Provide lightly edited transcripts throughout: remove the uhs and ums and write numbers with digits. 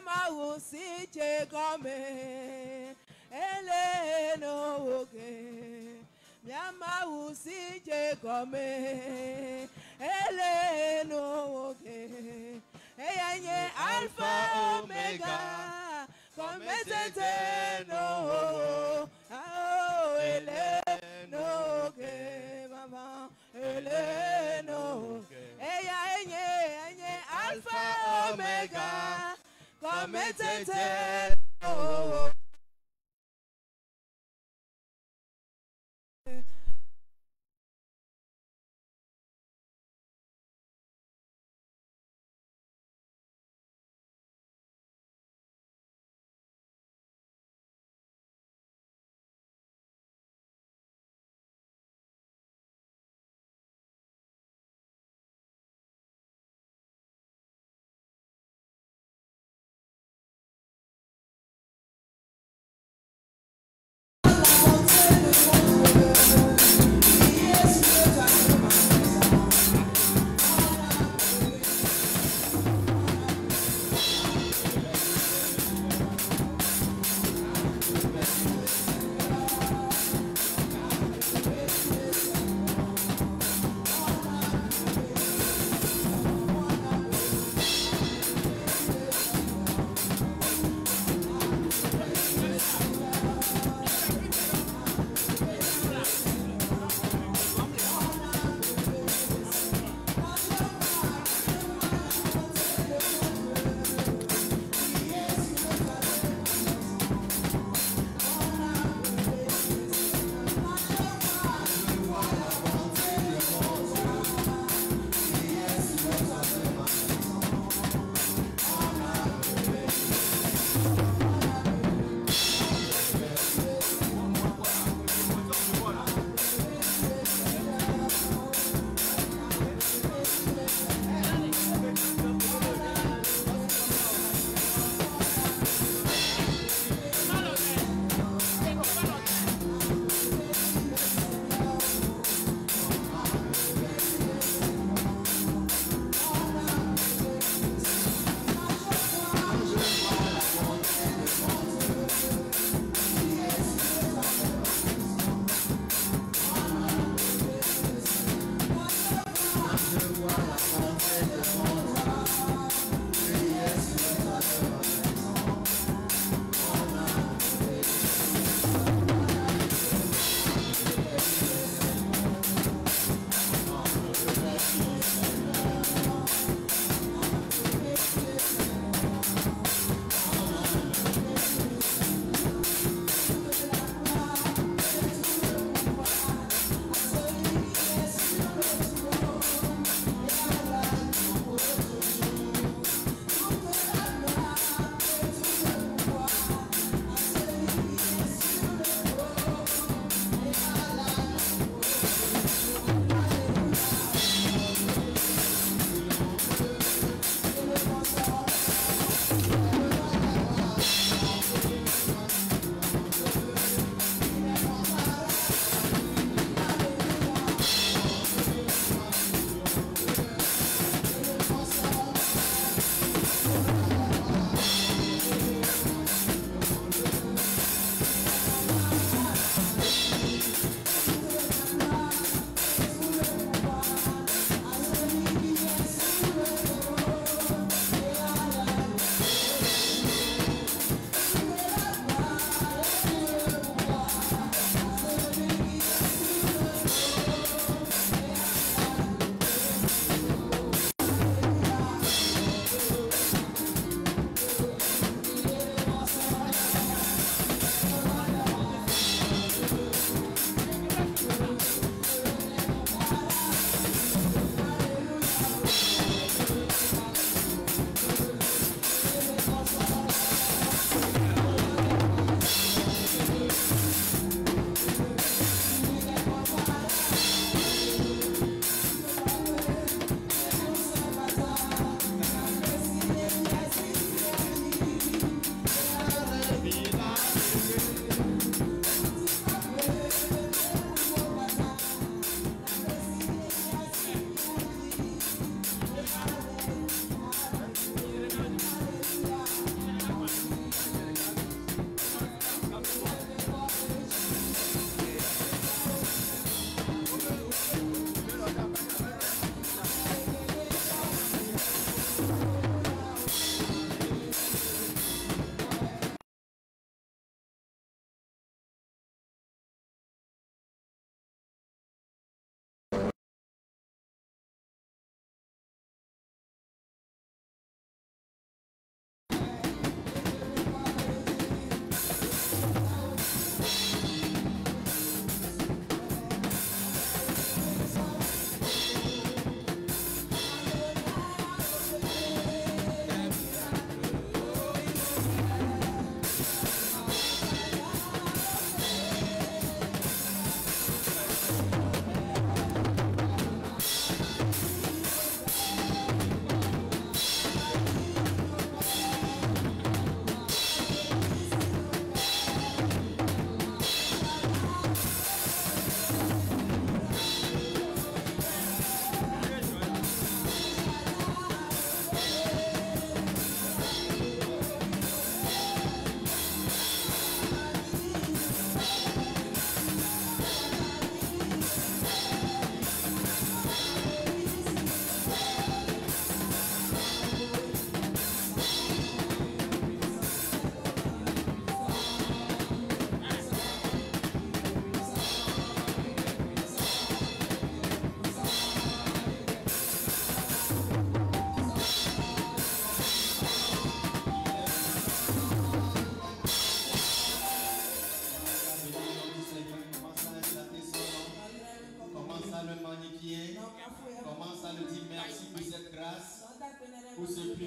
Mausi Chegome, Eleno Oge, Yamausi Chegome, Eleno Oge, Eyanye Alpha Omega, Come no, oh, Eleno Oge, Mama, Eleno Oge, Eyanye Alpha Omega. Come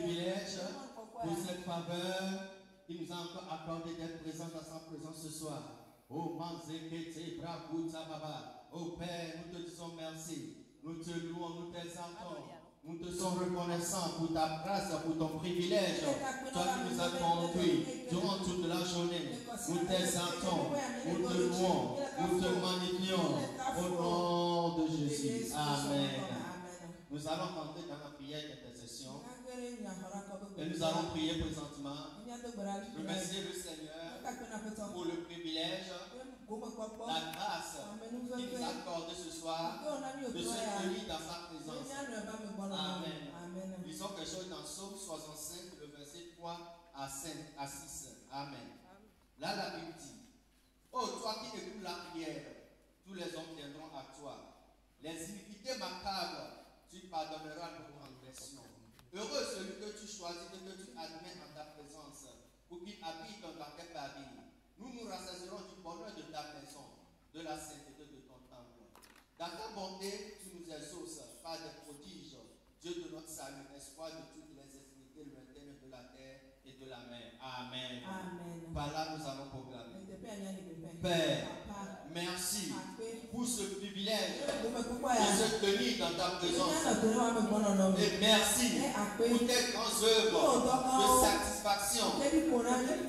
privilège, pour cette faveur qui nous a encore accordé d'être présents dans sa présence ce soir. Oh Manzekete, bravo Tababa. Oh Père, nous te disons merci. Nous te louons, nous t'exaltons. Nous te sommes reconnaissants pour ta grâce, pour ton privilège. Toi qui nous as conduits durant toute la journée. Nous t'exaltons, nous te louons, nous te magnifions. Au nom de Jésus. Amen. Nous allons entrer dans la prière d'intercession. Et nous allons prier présentement. Remercier le Seigneur pour le privilège, la grâce qu'il nous a accordé ce soir de se tenir dans sa présence. Amen. Lisons quelque chose dans Psaume 65, le verset 3 à 6. Amen. Là, la Bible dit: oh, toi qui écoutes la prière, tous les hommes viendront à toi. Les iniquités macabres, tu pardonneras nos transgressions. Heureux celui que tu choisis et que tu admets en ta présence, pour qu'il habite dans tes pavillons. Nous nous rassasierons du bonheur de ta maison, de la sainteté de ton temple. Dans ta bonté, tu nous exauces par des prodiges, Dieu de notre salut, espoir de toutes les extrémités lointaines de la terre et de la mer. Amen. Amen. Par là, nous allons proclamer. Père, merci pour ce privilège de se tenir dans ta présence. Et merci pour tes grandes œuvres de satisfaction, de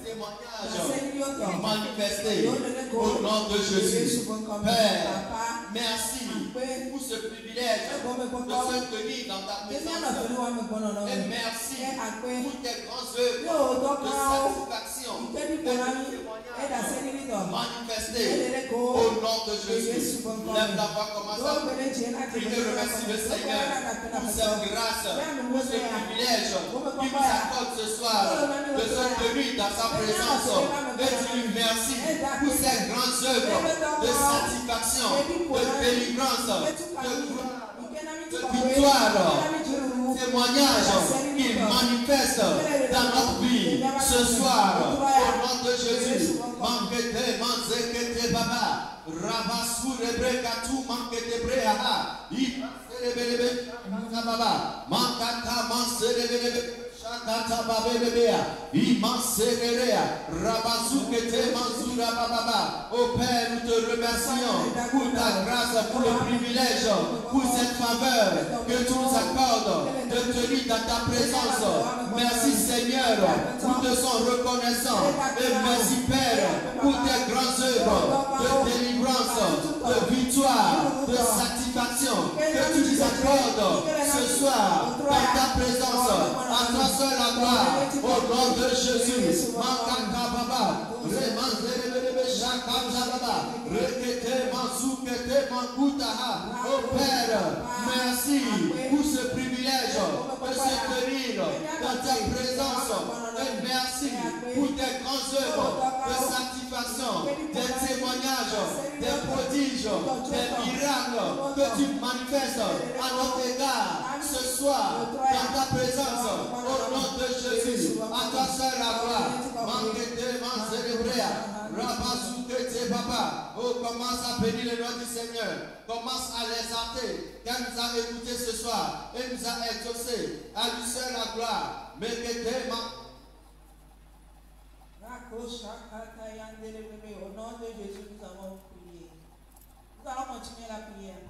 témoignages manifestés au nom de Jésus. Père, merci pour ce privilège de se tenir dans ta présence. Et merci pour tes grandes œuvres de satisfaction, de témoignages manifestés au nom de Jésus. Lève la voix, commence à prier, remercie le Seigneur pour cette grâce, pour ce privilège qui nous accorde ce soir de se tenir dans sa présence. Et dis-lui merci pour ces grandes œuvres de satisfaction, de délivrance, de victoire, témoignage qu'il manifeste dans notre vie ce soir au nom de Jésus. Manquete, manzekete baba, rabasure brekatu manquete breha, ipaserebelebe, baba, mankata manserebelebe. Shakata babelebea, imansererea, rabazukete manzura bababa. Ô Père, nous te remercions pour ta grâce, pour le privilège, pour cette faveur que tu nous accordes de tenir dans ta présence. Merci Seigneur, nous te sommes reconnaissants. Et merci Père pour tes grandes œuvres de délivrance, de victoire, de satisfaction que tu nous accordes ce soir dans ta présence. À toi seul la gloire, au nom de Jésus. Mankaka baba, remanzerebe shakata baba, rekete manzukete mankutaha. Oh Père, merci pour ce privilège de se tenir dans ta présence. Et merci pour tes grandes œuvres de satisfaction, des témoignages, des prodiges, des miracles que tu manifestes à notre égard ce soir dans ta présence. Au nom de Jésus, à toi seul la gloire. Manquete, manzélébréa, rabazukete papa. Oh, commence à bénir le nom du Seigneur. Commence à l'exalter, car nous a écoutés ce soir et nous a exaucés. À lui seul la gloire. Mequete, au nom de Jésus, nous allons prier. Nous allons continuer la prière.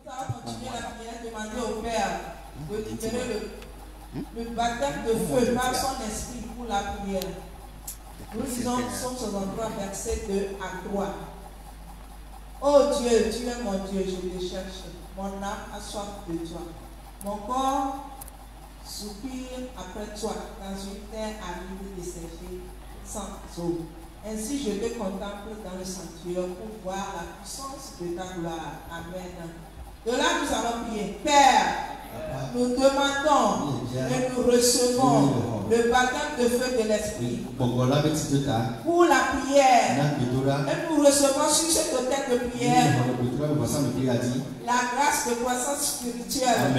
Nous allons continuer la prière, demander au Père de libérer le baptême de feu par son esprit pour la prière. Nous lisons Psaume 63, verset 2 à 3. Oh Dieu, tu es mon Dieu, je te cherche. Mon âme a soif de toi. Mon corps soupire après toi dans une terre aride et desséchée sans eau. Ainsi je te contemple dans le sanctuaire pour voir la puissance de ta gloire. Amen. De là nous allons prier. Père, nous demandons et nous recevons Le baptême de feu de l'esprit. Pour la prière. Pour la prière. Et nous recevons sur cet autel de prière la grâce de croissance spirituelle.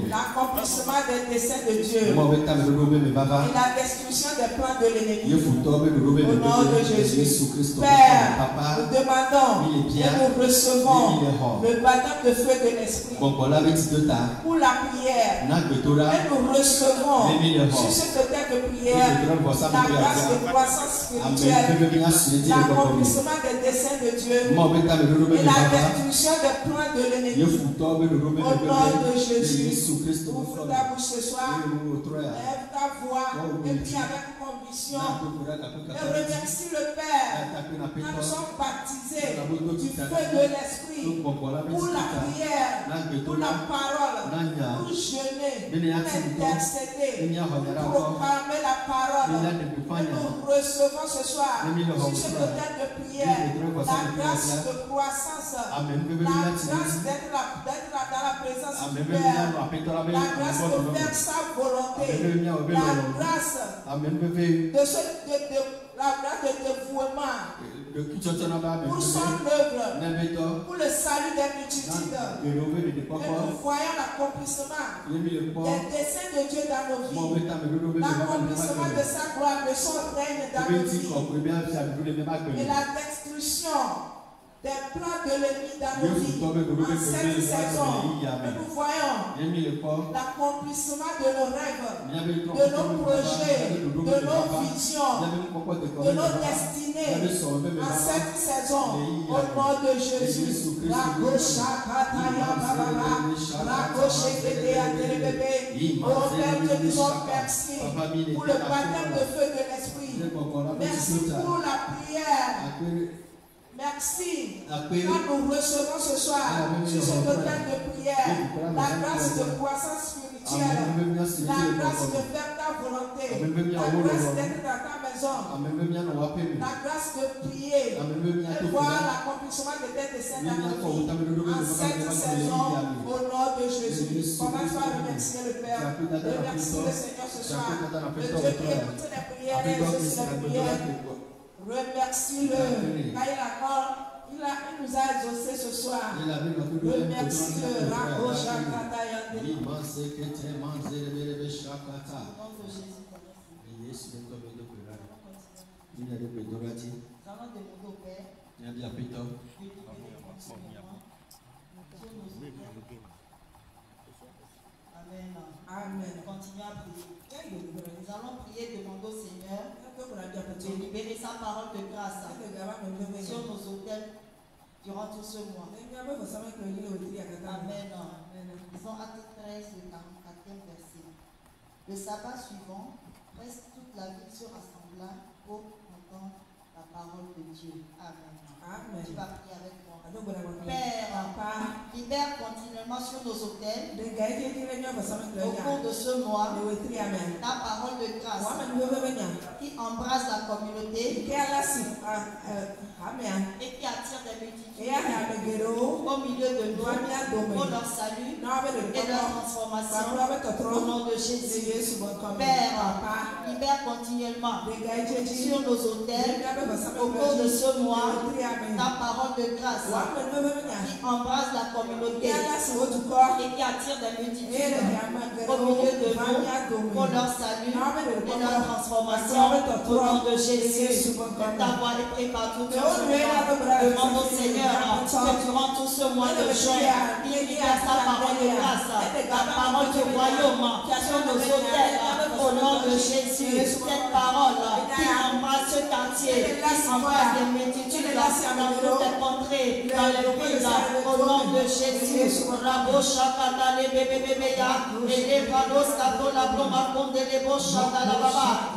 L'accomplissement des desseins de Dieu. Et la destruction des plans de l'ennemi. Au nom de Jésus. Père, nous demandons et nous recevons le baptême de feu de l'esprit. Pour la prière. Et nous recevons sur cet autel de prière la grâce de croissance spirituelle. L'accomplissement des desseins de Dieu. Et la destruction des plans de l'ennemi. Au nom de Jésus. Ouvre ta bouche ce soir. Lève ta voix. Et prie avec conviction. Et remercie le Père. Quand nous sommes baptisés du feu de l'esprit. Pour la prière. Pour la parole. Pour jeûner. Pour intercéder. Pour proclamer la parole. Et nous recevons ce soir sur ce autel de prière la grâce de croissance. La grâce d'être dans la présence du Père. La grâce de faire sa volonté. La grâce de dévouement pour son œuvre, pour le salut des multitudes. Et nous voyons l'accomplissement des desseins de Dieu dans nos vies, l'accomplissement de sa gloire, de son règne dans nos vies, et la destruction des plans de l'ennemi dans nos vies. En cette saison, nous voyons l'accomplissement de nos rêves, de nos projets, de nos visions, de nos destinées. En cette saison, au nom de Jésus, la gauche oh Père, te disons merci pour le baptême de feu de l'esprit. Merci pour la prière. Merci. Quand nous recevons ce soir sur ce autel de prière la grâce de croissance spirituelle, la grâce de faire ta volonté, la grâce d'être dans ta maison, la grâce de prier et voir l'accomplissement de tes desseins dans nos vies. En cette saison, au nom de Jésus, commence par remercier le Père, remercier le Seigneur ce soir, le Dieu qui écoute les prières et exauce les prières. Remercie-le. Quand il nous a exaucés ce soir. Remercie-le. Amen. Continuons à prier. Nous allons prier, demander au Seigneur de libérer sa parole de grâce sur nos autels durant tout ce mois. Amen. Disons Actes 13, le 44e verset. Le sabbat suivant, presque toute la ville se rassembla pour entendre la parole de Dieu. Amen. Amen. Tu vas prier avec moi. Père, libère continuellement sur nos autels au cours de ce mois ta parole de grâce qui embrasse la communauté et qui attire des multitudes au milieu de nous pour leur salut et leur transformation au nom de Jésus. Père, libère continuellement sur nos autels au cours de ce mois ta parole de grâce qui embrasse la communauté et qui attire des multitudes au milieu de nous pour leur salut et leur transformation au nom de Jésus. Ta voix est prise partout. Demande au Seigneur que durant tout ce mois de juin, il libère sa parole de grâce, la parole du royaume sur nos autels au nom de Jésus. Cette parole qui embrasse ce quartier, qui embrasse les multitudes dans toutes les contrées, dans les villes, au nom de Jésus.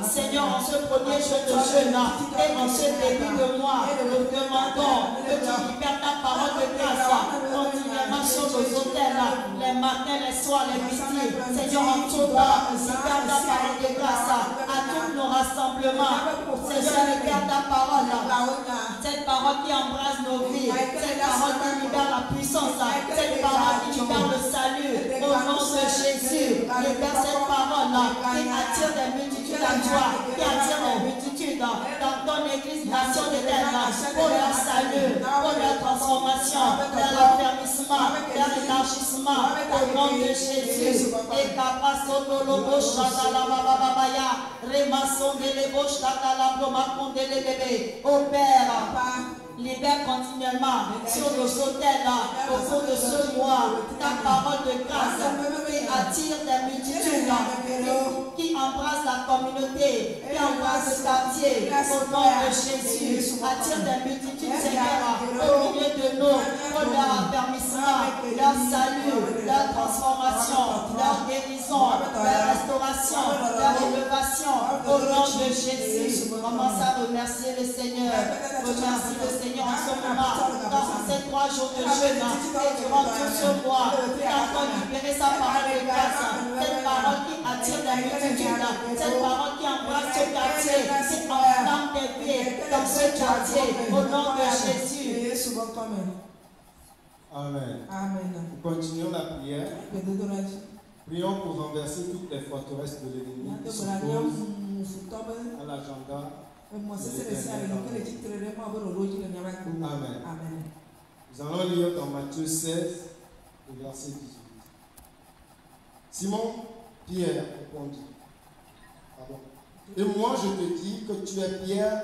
Seigneur, en ce premier jour de jeûne et en ce début de mois, nous demandons que tu libères ta parole de grâce continuellement sur nos autels, les matins, les soirs, les midis. Seigneur, en tout temps, libère ta parole de grâce à tous nos rassemblements. Seigneur, libère ta parole, cette parole qui embrasse nos vies, cette parole qui libère la puissance, cette parole qui libère le salut. Au nom de Jésus, libère cette parole qui attire des multitudes à toi, qui attire des multitudes dans ton église, nation d'éternel, pour leur salut, pour leur transformation, leur affermissement, leur élargissement, au nom de Jésus. Et Kapasotolobo Shatalabababaya, Remasondelebo Shatalablomakondelebebe. Au Père, libère continuellement sur nos hôtels au cours de ce mois ta parole de grâce qui attire des multitudes, qui embrasse la communauté, qui embrasse le quartier au nom de Jésus. Attire des multitudes, Seigneur, au milieu de nous pour leur affermissement, leur salut, leur transformation, leur guérison, leur restauration, leur élévation au nom de Jésus. Commence à remercier le Seigneur. Remercie le Seigneur en ce moment, dans ces 3 jours de jeûne et durant tout ce mois, il a encore libéré sa parole de grâce, cette parole qui attire la multitude, cette parole qui embrasse ce quartier, qui enflamme tes pieds dans ce quartier, au nom de Jésus. Amen. Nous continuons la prière. Prions pour renverser toutes les forteresses de l'ennemi qui s'opposent à l'agenda. Amen. Nous allons lire dans Matthieu 16, le verset 18. Simon Pierre répondit, et moi je te dis que tu es Pierre,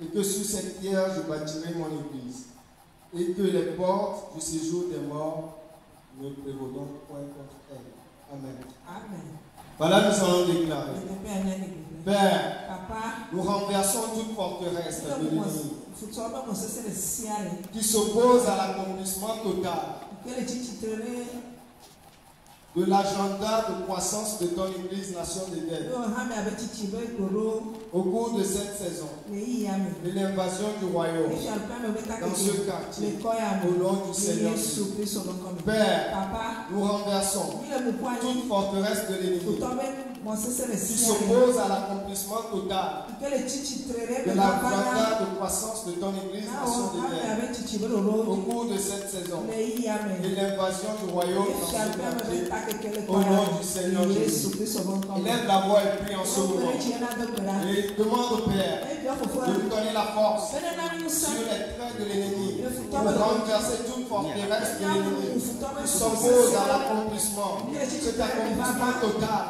et que sur cette pierre je bâtirai mon église, et que les portes du séjour des morts ne prévaudront point contre elle. Amen. Voilà, nous allons déclarer. Père, nous renversons toute forteresse de l'ennemi qui s'oppose à l'accomplissement total de l'agenda de croissance de ton Église Nation d'Éden au cours de cette saison de l'invasion du royaume dans ce quartier au nom du Seigneur Jésus. Père, nous renversons toute forteresse de l'ennemi qui s'oppose à l'accomplissement total de l'agenda de croissance de ton Église Nation d'Éden au cours de cette saison de l'invasion du royaume dans ce quartier au nom du Seigneur Jésus. Lève la voix et prie en ce moment. Et demande au Père de lui donner la force sur les traits de l'ennemi pour renverser toute forteresse de l'ennemi qui s'oppose à l'accomplissement, cet accomplissement total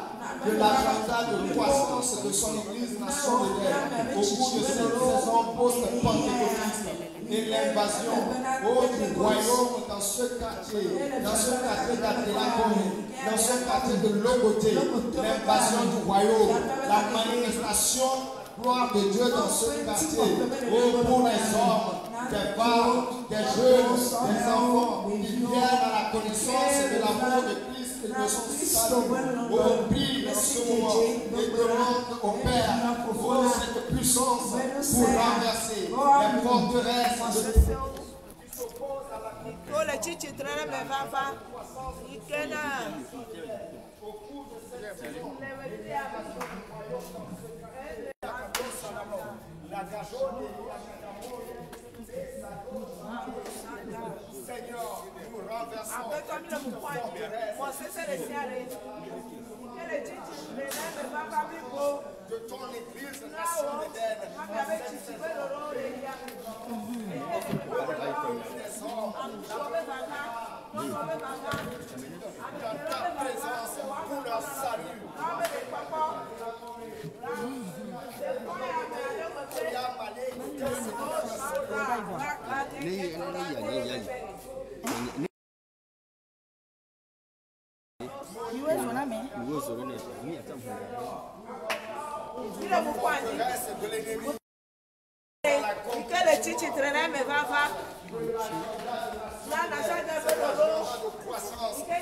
de l'agenda de croissance de son Église Nation d'Éden au cours de cette saison post-pentecôtiste et l'invasion du royaume dans ce quartier d'Atelagone, dans ce quartier de Logoté, l'invasion du royaume, la manifestation gloire de Dieu dans ce quartier, pour les hommes, des femmes, des jeunes, des enfants qui viennent à la connaissance de l'amour de Christ et de son salut. Prie dans ce moment et demande au Père pour cette puissance pour renverser les forteresses qui s'opposent à la Seigneur, nous renversons toute de ton Église Nation d'Éden. Dans ta présence pour leur salut.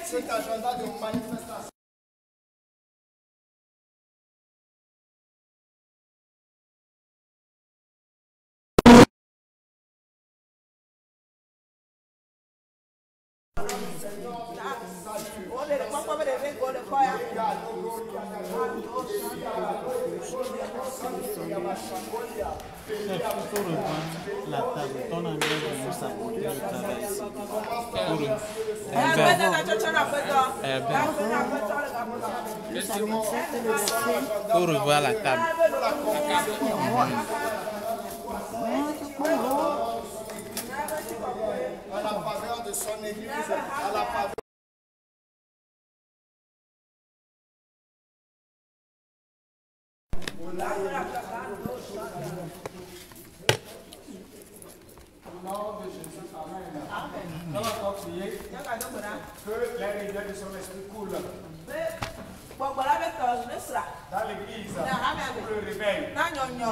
Cet agenda de manifestation. La table, ton anglais de nous s'apporter le travail ici. Pour eux. Pour revoir la table. À la faveur de son église, à la faveur. Au nom de Jésus, amen. On va encore prier que les rivières de son esprit coulent dans l'église pour le réveil et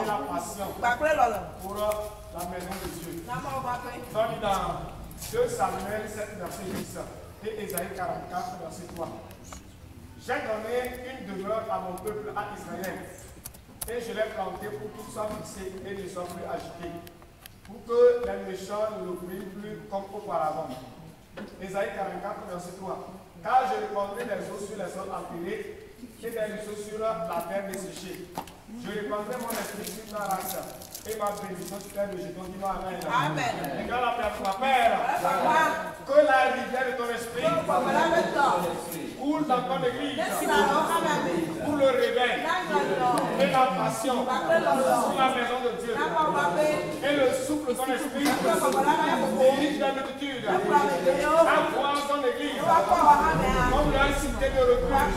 la passion pour la maison de Dieu. Donc dans 2 Samuel 7, verset 10 et Ésaïe 44, verset 3. J'ai donné une demeure à mon peuple, à Israël, et je l'ai planté pour qu'il soit fixé et ne soit plus agité, pour que les méchants ne l'oublient plus comme auparavant. Ésaïe 44, verset 3. Car je répandrai les eaux sur les sols empilés et des ruisseaux sur la terre desséchée. Je répandrai mon esprit sur ta race et ma bénédiction sur tes végétaux. Dis-moi amen. Amen. Regarde la paix, ma père. Que la rivière de ton esprit coule dans ton église pour le réveil et la passion sur la maison de Dieu. Et le souffle de ton esprit dirige la multitude à voir ton église comme la cité de refuge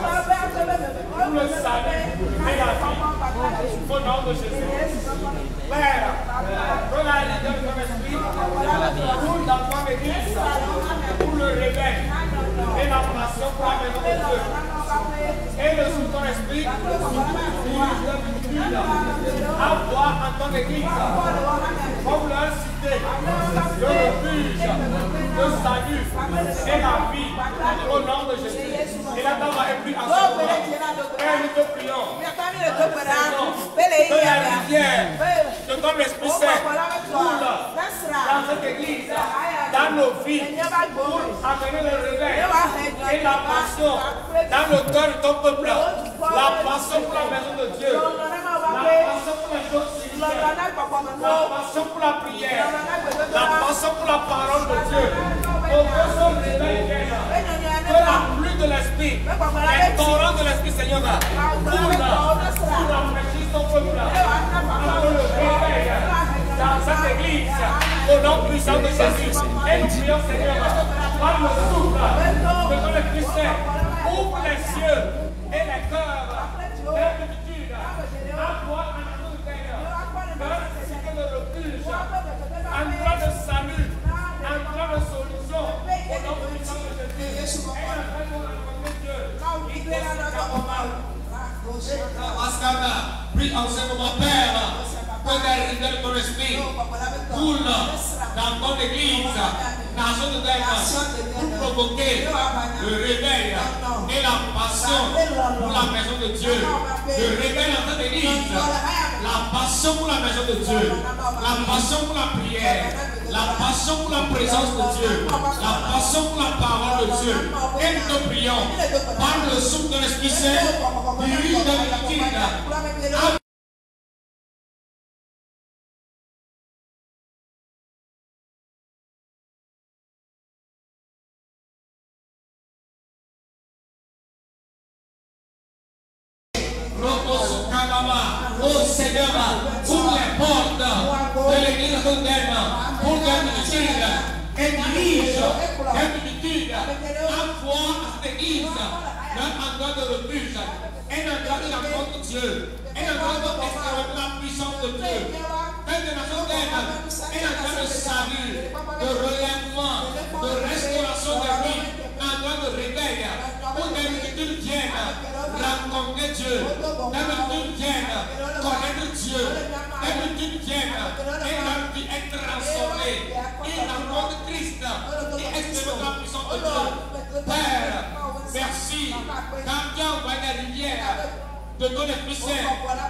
pour le salut et la vie. Au nom de Jésus. Père, que la rivière de ton esprit coule dans ton église pour le réveil et la passion pour la maison de Dieu. Et le sous ton esprit dirige la multitude à voir en ton église comme leur cité de refuge, de salut et la vie. Au nom de Jésus. Et la dame est plus ensemble. Père, nous te prions. Que la rivière de ton esprit saint coule dans cette église, dans nos vies, pour amener le réveil et la passion dans le cœur de ton peuple. La passion pour la maison de Dieu. La passion pour les choses spirituelles. La passion pour la prière. La passion pour la parole de Dieu. Au besoin de réveil vienne. Que la pluie de l'esprit, les torrents de l'esprit, Seigneur, coule pour rafraîchir ton peuple. Pour le réveil dans cette église. Au nom puissant de Jésus. Et nous prions, Seigneur, par le souffle de ton esprit saint, ouvre les cieux et les cœurs des multitudes à voir un endroit de terre, dans la cité de refuge, un endroit de salut, un endroit de solution. Au nom puissant de Jésus. Et après nous rencontrer Dieu. Ascana, prie enseignement, Père, que les rivières de ton esprit coulent dans ton église, nation de terre, pour provoquer le réveil et la passion pour la maison de Dieu. Le réveil dans cette église, la passion pour la maison de Dieu, la passion pour la prière, la passion pour la présence de Dieu, la passion pour la parole de Dieu. Et nous te prions, par le souffle de l'Esprit Saint, dirige la multitude. Oh Seigneur, ouvre les portes de l'église mondaine pour que la multitude dirige la multitude à voir à cette église d'un endroit de refuge, un endroit de rencontre de Dieu, un endroit d'expérimenter la puissance de Dieu, un de la mondaine, un endroit de salut, de relèvement, de restauration de vie, un endroit de réveil, où des multitudes viennent rencontrer Dieu, des multitudes viennent connaître Dieu, des multitudes viennent et leur vie est transformée. Ils rencontrent Christ et expérimentent la puissance de Dieu. Père, merci, car tu as envoyé la rivière de ton Esprit Saint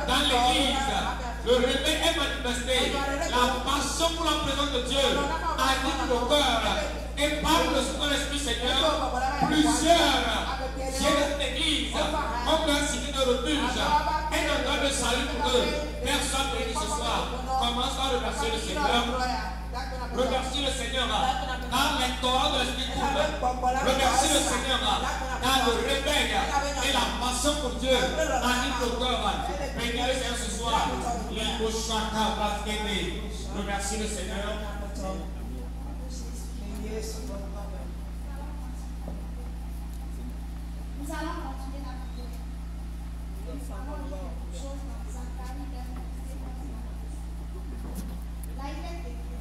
dans l'église. Le réveil est manifesté. La passion pour la présence de Dieu anime le cœur. Et par le Saint-Esprit, Seigneur, plusieurs viennent de cette église comme leur cité de refuge. Et un endroit de salut pour eux. Père, sois béni ce soir. Commence par remercier le Seigneur. Remercie le Seigneur dans les torrents de l'Esprit coule. Remercie le Seigneur dans le réveil et la passion passion pour Dieu, anime le cœur. Bénis le Seigneur ce soir. Remercie le Seigneur. Nous allons continuer la prière. Nous allons lire quelque chose dans Zacharie 1. Là, il est écrit.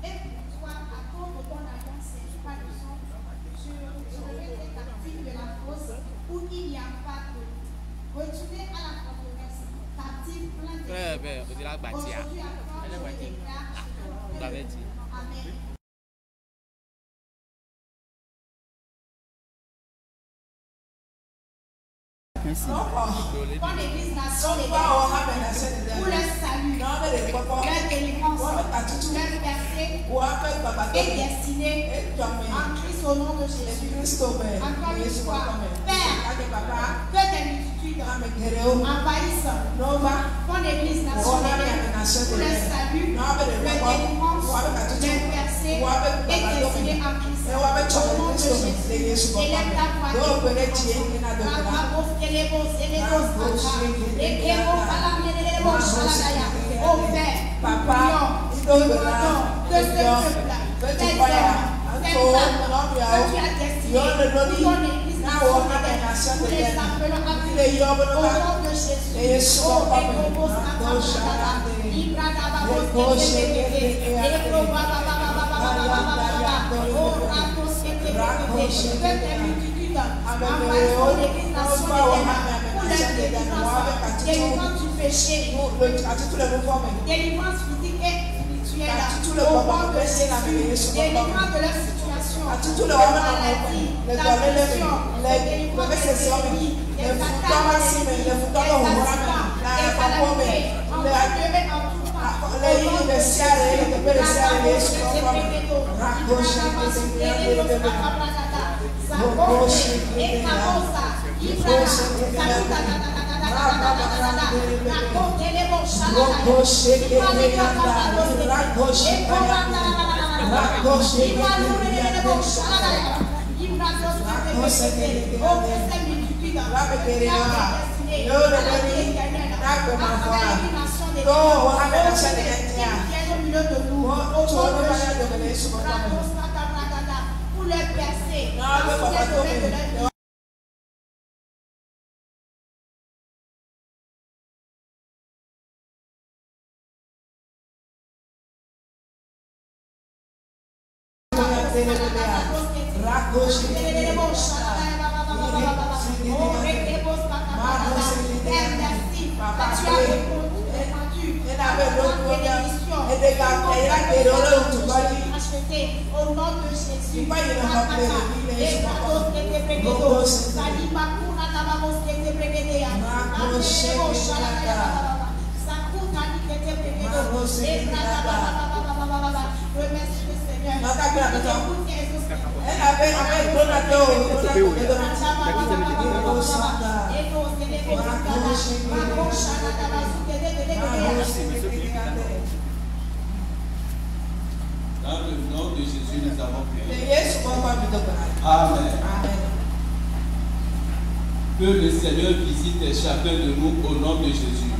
Et pour toi, à cause de ton alliance, c'est pas de sang, je reviens des captifs de la fosse où il n'y a pas de. Retournez à la forteresse, captifs plein de. Aujourd'hui, à toi, je déclare. Amen. Pour l'église nation des pour le salut, leur délivrance, leur percée est destinée en Christ au nom de Jésus. Encore une fois, Père, que tes multitudes envahissent ton église nation des pour le salut, leur délivrance, leur percée est destinée en Christ au nom de Jésus. Élève ta voix. Papa, nous demandons que ce peuple, ces hommes, ces femmes que tu as destinés pour ton église nationale, nous les appelons à prier au nom de Jésus. Oh, délivrance du péché, délivrance physique et spirituelle, au nom de Jésus, délivrance de leur situation, de la maladie, l'affliction, délivrance des ennemis, des attaques des accidents, des calamités, en malheureux en tout temps, au nom de pour le percer, au nom de Jésus, Dans le nom de Jésus, nous avons prié. Amen. Que le Seigneur visite chacun de nous au nom de Jésus.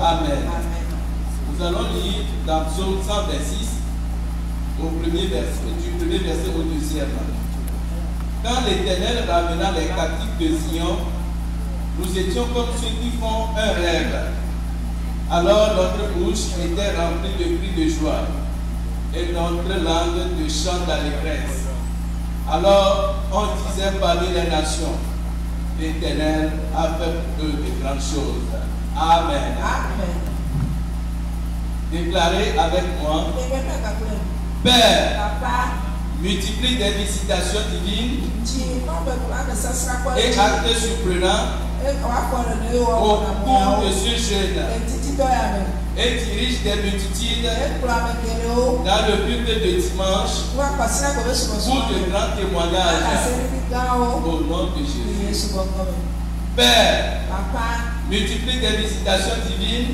Amen. Nous allons lire dans Psaume 126, du premier verset au deuxième. Quand l'Éternel ramena les captifs de Sion, nous étions comme ceux qui font un rêve. Alors notre bouche était remplie de cris de joie et notre langue de chants d'allégresse. Alors on disait parmi les nations, l'Éternel a fait pour eux de grandes choses. Amen. Amen. Déclarez avec moi, Père, Papa, multiplie des visitations divines et actes surprenants au cours de ce jeûne et dirige des multitudes dans le culte de dimanche pour de grands témoignages au nom de Jésus. Père, multiplie des visitations divines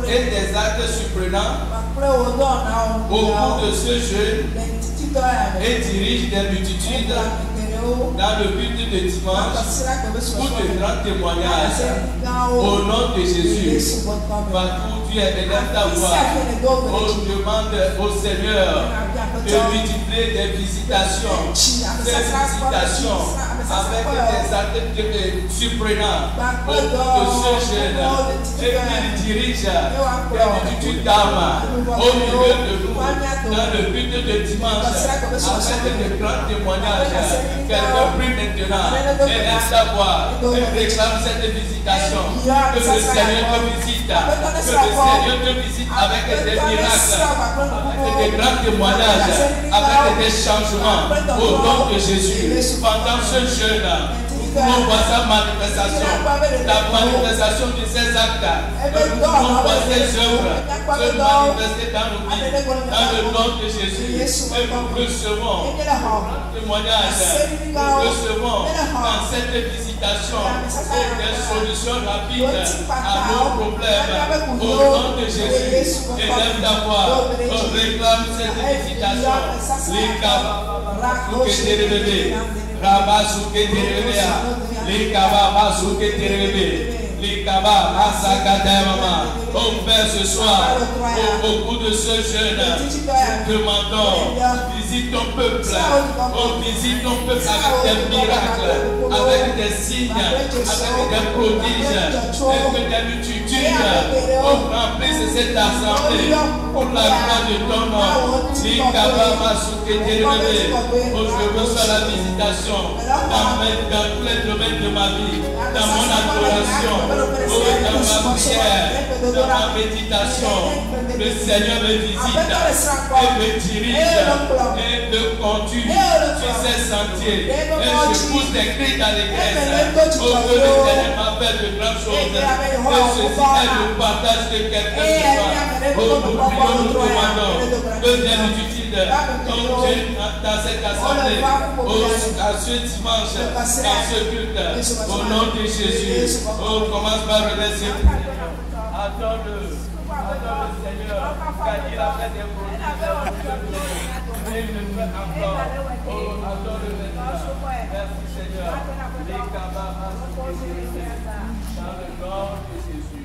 et des actes surprenants au cours de ce jeûne et dirige des multitudes dans le culte de dimanche pour de grands témoignages au nom de Jésus. Partout où tu es, élève ta voix. On demande au Seigneur de multiplier des visitations. Des visitations avec des actes surprenants au nom de ce jeune et qu'il dirige des multitudes d'âmes au milieu de nous dans le but de dimanche avec de grands témoignages. Quelqu'un prie maintenant et laisse savoir et réclame cette visitation. Que le Seigneur te visite, que le Seigneur te visite avec des miracles, avec des grands témoignages, avec des changements au nom de Jésus. Pendant ce jeûne, nous voit sa manifestation, la manifestation de ses actes. Nous voit ses œuvres se manifester dans nos vies, dans le nom de Jésus. Et nous recevons un témoignage, nous recevons dans cette visitation des solutions rapides à nos problèmes. Au nom de Jésus, élève ta voix, on réclame cette visitation. Les cas, vous que t'es révélé. Rabasuke Terebea, les Kaba Basuke Terebe, les Kaba Masakata Mama. Oh Père, ce soir, au bout de ce jeûne, nous demandons, visite ton peuple, oh visite ton peuple avec des miracles, avec des signes, avec des prodiges, et que des multitudes, oh remplissent cette assemblée pour la gloire de ton nom. Les Kaba Basuke Terebe, oh je reçois la visitation dans tous les domaines de ma vie, dans mon adoration, oh dans ma prière, dans ma méditation. Le Seigneur me visite et me dirige et me conduit sur ses sentiers. Et je pousse des cris d'allégresse. Oh, que le Seigneur m'appelle de grandes choses. Et ceci est le partage de quelqu'un ce soir. Oh, nous prions, nous demandons que des multitudes comme Dieu dans cette assemblée. Oh, à ce dimanche, dans ce culte, au nom de Jésus. Oh, commence par remercier. Adore-le, Seigneur, car il a fait des prodiges. Et il le fait encore. Oh, adore-le maintenant. Merci Seigneur. Les camarades dans le nom de Jésus.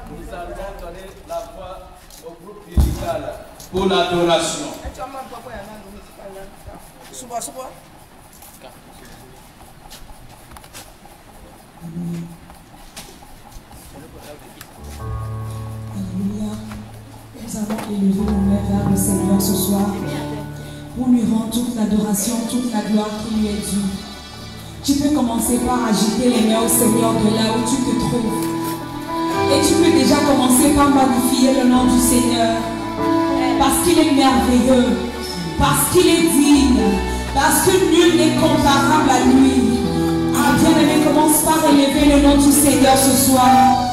Nous allons donner la voix au groupe musical pour l'adoration. Alléluia. Nous allons élever nos mains vers le Seigneur ce soir pour lui rendre toute l'adoration, toute la gloire qui lui est due. Tu peux commencer par agiter les mains au Seigneur de là où tu te trouves. Et tu peux déjà commencer par magnifier le nom du Seigneur. Parce qu'il est merveilleux, parce qu'il est digne, parce que nul n'est comparable à lui. Ah, bien-aimé, commence par élever le nom du Seigneur ce soir.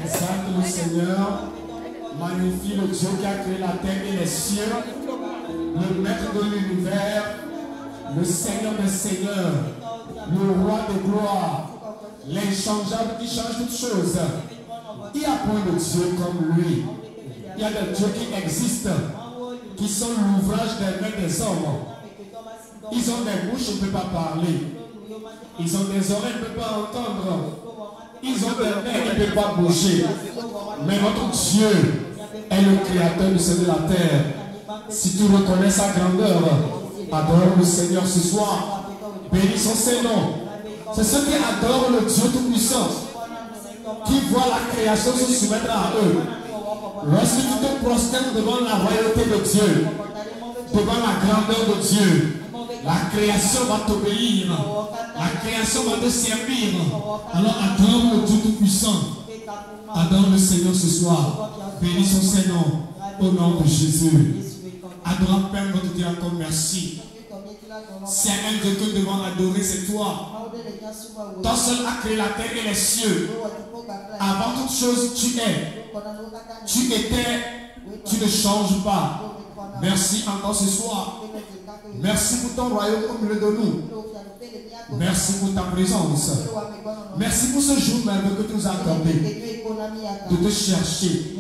Exalte le Seigneur. Magnifie le Dieu qui a créé la terre et les cieux. Le maître de l'univers. Le Seigneur des seigneurs. Le roi de gloire. L'inchangeable qui change toutes choses. Il n'y a point de Dieu comme lui. Il y a des dieux qui existent, qui sont l'ouvrage des mains des hommes. Ils ont des bouches, on ne peut pas parler. Ils ont des oreilles, on ne peut pas entendre. Ils ont des mains, on ne peut pas bouger. Mais notre Dieu est le créateur du ciel et de la terre. Si tu reconnais sa grandeur, adore le Seigneur ce soir. Bénissons ses noms. C'est ceux qui adorent le Dieu Tout-Puissant, qui voient la création se soumettre à eux. Lorsque tu te prosternes devant la royauté de Dieu, devant la grandeur de Dieu, la création va t'obéir, la création va te servir. Alors adore le Dieu Tout-Puissant, adore le Seigneur ce soir. Bénissons ses noms au nom de Jésus. Adore Père notre Dieu, encore merci. C'est un Dieu que nous devons adorer, c'est toi. Toi seul a créé la terre et les cieux. Avant toute chose, tu es. Tu étais, tu ne changes pas. Merci encore ce soir. Merci pour ton royaume au milieu de nous. Merci pour ta présence. Merci pour ce jour merveilleux que tu nous as accordé de te chercher.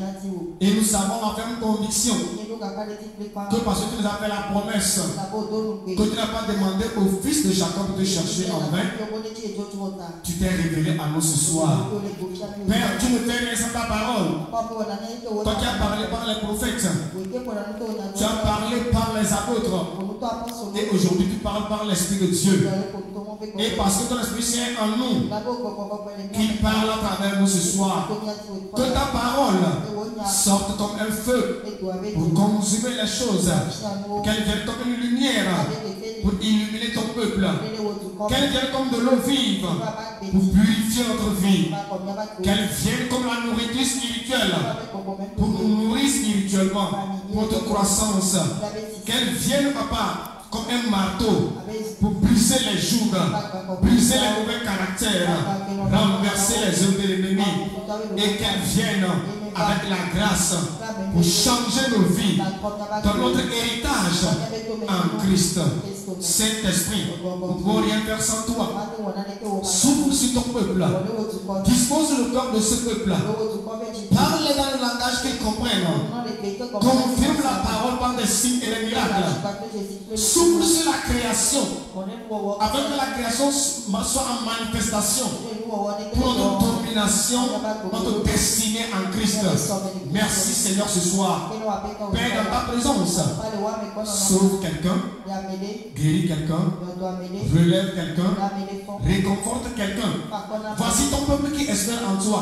Et nous avons la ferme conviction que parce que tu nous as fait la promesse, que tu n'as pas demandé au fils de Jacob de te chercher en vain, tu t'es révélé à nous ce soir. Père, tu ne fais rien sans ta parole. Toi qui as parlé par les prophètes, tu as parlé par les apôtres, et aujourd'hui tu parles par l'Esprit de Dieu. Et parce que ton Esprit Saint en nous, qui parle à travers nous ce soir, que ta parole sorte comme un feu pour consumer les choses, qu'elle vienne comme une lumière pour illuminer ton peuple, qu'elle vienne comme de l'eau vive pour purifier notre vie, qu'elle vienne comme la nourriture spirituelle pour nous nourrir spirituellement, pour notre croissance, qu'elle vienne, papa, comme un marteau pour briser les jougs, briser les mauvais caractères, renverser les œuvres de l'ennemi, et qu'elle vienne avec la grâce pour changer nos vies dans notre héritage en Christ. Saint-Esprit, nous ne pouvons rien faire sans toi. Souffle sur ton peuple, dispose le corps de ce peuple, parle dans le langage qu'ils comprennent, confirme la parole par des signes et des miracles. Souffle sur la création, afin que la création soit en manifestation pour notre domination, notre destinée en Christ. Merci Seigneur ce soir. Père, dans ta présence, sauve quelqu'un, guéris quelqu'un, relève quelqu'un, réconforte quelqu'un. Voici ton peuple qui espère en toi.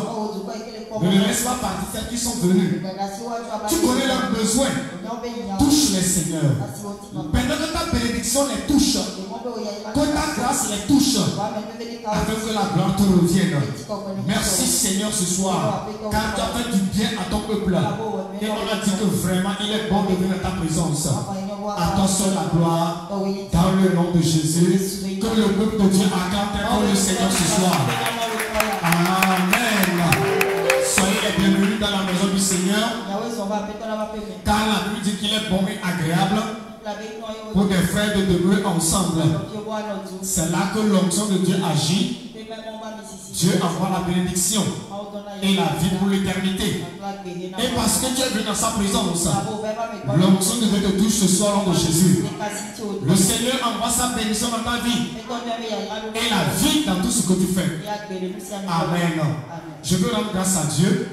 Ne les laisse pas partir celles qui sont venues. Tu connais leurs besoins. Touche les Seigneurs. Pendant que ta bénédiction les touche, que ta grâce les touche, afin que la gloire te revienne. Merci Seigneur ce soir, car tu as fait du bien à ton peuple. Et on a dit que vraiment il est bon de venir à ta présence. À toi seul la gloire, dans le nom de Jésus. Que le peuple de Dieu acclame pour le Seigneur ce soir. Amen. Soyez les bienvenus dans la maison du Seigneur. Car la Bible dit qu'il est bon et agréable pour des frères de demeurer ensemble. C'est là que l'onction de Dieu agit. Dieu envoie la bénédiction et la vie pour l'éternité. Et parce que tu es venu dans sa présence, l'onction de Dieu te touche ce soir au nom de Jésus. Le Seigneur envoie sa bénédiction dans ta vie et la vie dans tout ce que tu fais. Amen. Je veux rendre grâce à Dieu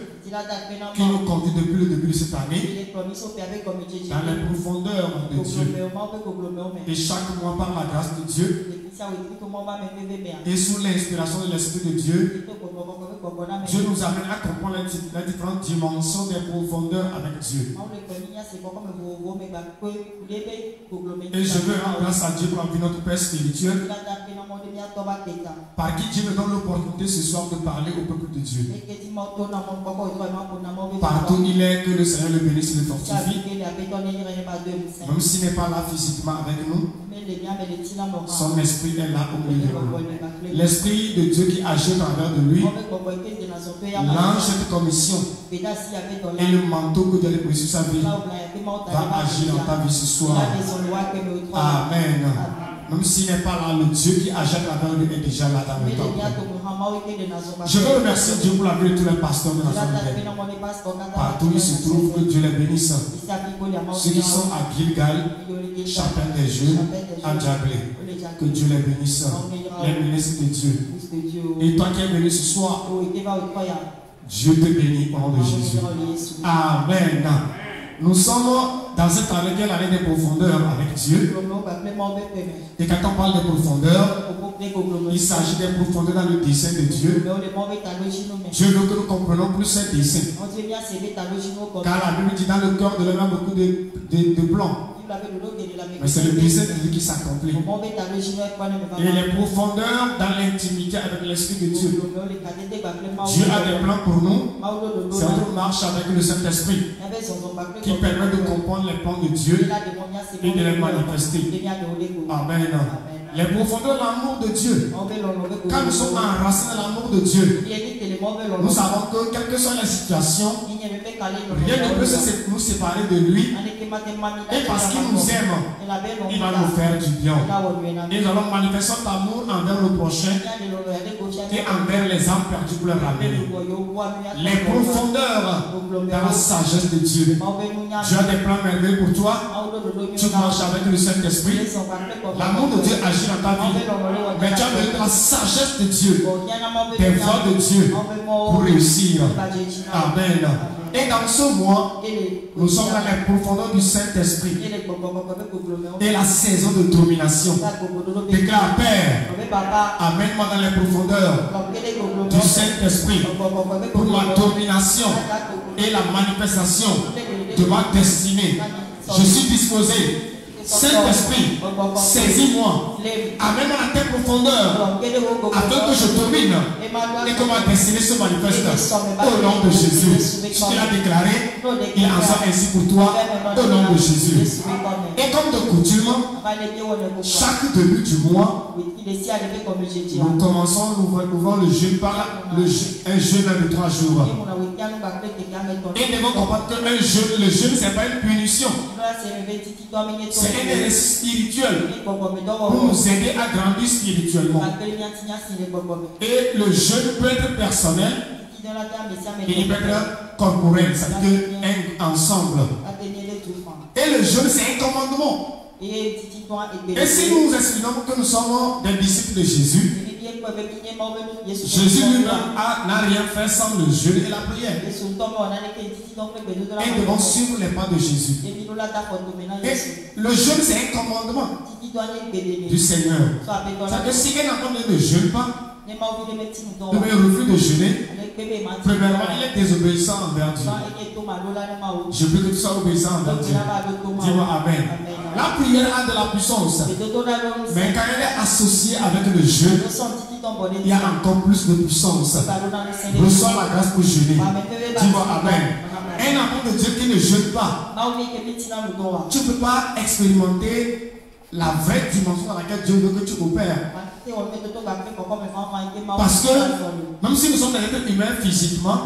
qui nous conduit depuis le début de cette année dans les profondeurs de Dieu. Et chaque mois, par la grâce de Dieu et sous l'inspiration de l'Esprit de Dieu, Dieu nous amène à comprendre les différentes dimensions des profondeurs avec Dieu. Et je veux rendre grâce à Dieu pour enlever notre Père spirituel, par qui Dieu me donne l'opportunité ce soir de parler au peuple de Dieu. Partout il est, que le Seigneur le bénisse et le fortifie. Même s'il n'est pas là physiquement avec nous, Son esprit est là au milieu. L'esprit de Dieu qui agit à travers de lui lance cette commission. Et le manteau que Dieu a pris sur sa vie va agir dans ta vie ce soir. Amen. Même s'il n'est pas là, le Dieu qui agit à travers lui est déjà là dans le temple. Je veux remercier Dieu pour la vie de tous les pasteurs de la zone. Partout où ils se trouvent, que Dieu les bénisse. Ceux qui sont à Gilgal, Chapelle des Jeux, à Djablé, que Dieu les bénisse. Les ministres de Dieu. Et toi qui es venu ce soir, Dieu te bénit au nom de Jésus. Amen. Nous sommes dans cette année qui est l'année des profondeurs avec Dieu. Et quand on parle des profondeurs, il s'agit des profondeurs dans le dessein de Dieu. Dieu veut que nous comprenions plus ce dessein. Car la Bible dit dans le cœur de l'homme il y a beaucoup de plans. Mais c'est le dessein de Dieu qui s'accomplit. Et les profondeurs dans l'intimité avec l'Esprit de Dieu. Dieu a des plans pour nous. C'est notre marche avec le Saint-Esprit qui permet de comprendre les plans de Dieu et de les manifester. Amen. Les profondeurs de l'amour de Dieu. Quand nous sommes enracinés dans l'amour de Dieu, nous savons que quelles que soient les situations, rien ne peut nous séparer de lui. Et parce qu'il nous aime, il va nous faire du bien. Et nous allons manifester notre amour envers le prochain et envers les âmes perdues pour les ramener. Les profondeurs dans la sagesse de Dieu. Dieu a des plans merveilleux pour toi. Tu marches avec le Saint-Esprit. L'amour de Dieu agit dans ta vie. Mais tu as besoin de la sagesse de Dieu, des voies de Dieu pour réussir. Amen. Et dans ce mois, nous sommes dans les profondeurs du Saint-Esprit et la saison de domination. Déclare, Père, amène-moi dans les profondeurs du Saint-Esprit pour ma domination et la manifestation de ma destinée. Je suis disposé. Saint-Esprit, saisis-moi, amène-moi à tes profondeurs afin que je domine et que ma destinée se manifeste au nom de Jésus. Ce qu'il a déclaré, il en soit ainsi pour toi au nom de Jésus. Et comme de coutume, chaque début du mois, nous commençons, nous ouvrons le jeûne par un jeûne de 3 jours. Et nous devons comprendre que le jeûne, ce n'est pas une punition. C'est un élément spirituel pour nous aider à grandir spirituellement. Et le jeûne peut être personnel et il peut être corporel, c'est-à-dire ensemble. Et le jeûne, c'est un commandement. Et si nous expliquons que nous sommes des disciples de Jésus, Jésus lui-même n'a rien fait sans le jeûne et la prière. Et nous devons suivre les pas de Jésus. Et le jeûne, c'est un commandement du Seigneur. C'est-à-dire que si quelqu'un ne jeûne pas, il refuse de jeûner, premièrement, il est désobéissant envers Dieu. Je veux que tu sois obéissant envers Dieu. Dis-moi Amen. La prière a de la puissance, mais quand elle est associée avec le jeûne, il y a encore plus de puissance. Reçois la grâce pour jeûner. Dis-moi Amen. Un enfant de Dieu qui ne jeûne pas, tu ne peux pas expérimenter la vraie dimension dans laquelle Dieu veut que tu opères. Parce que même si nous sommes des êtres humains physiquement,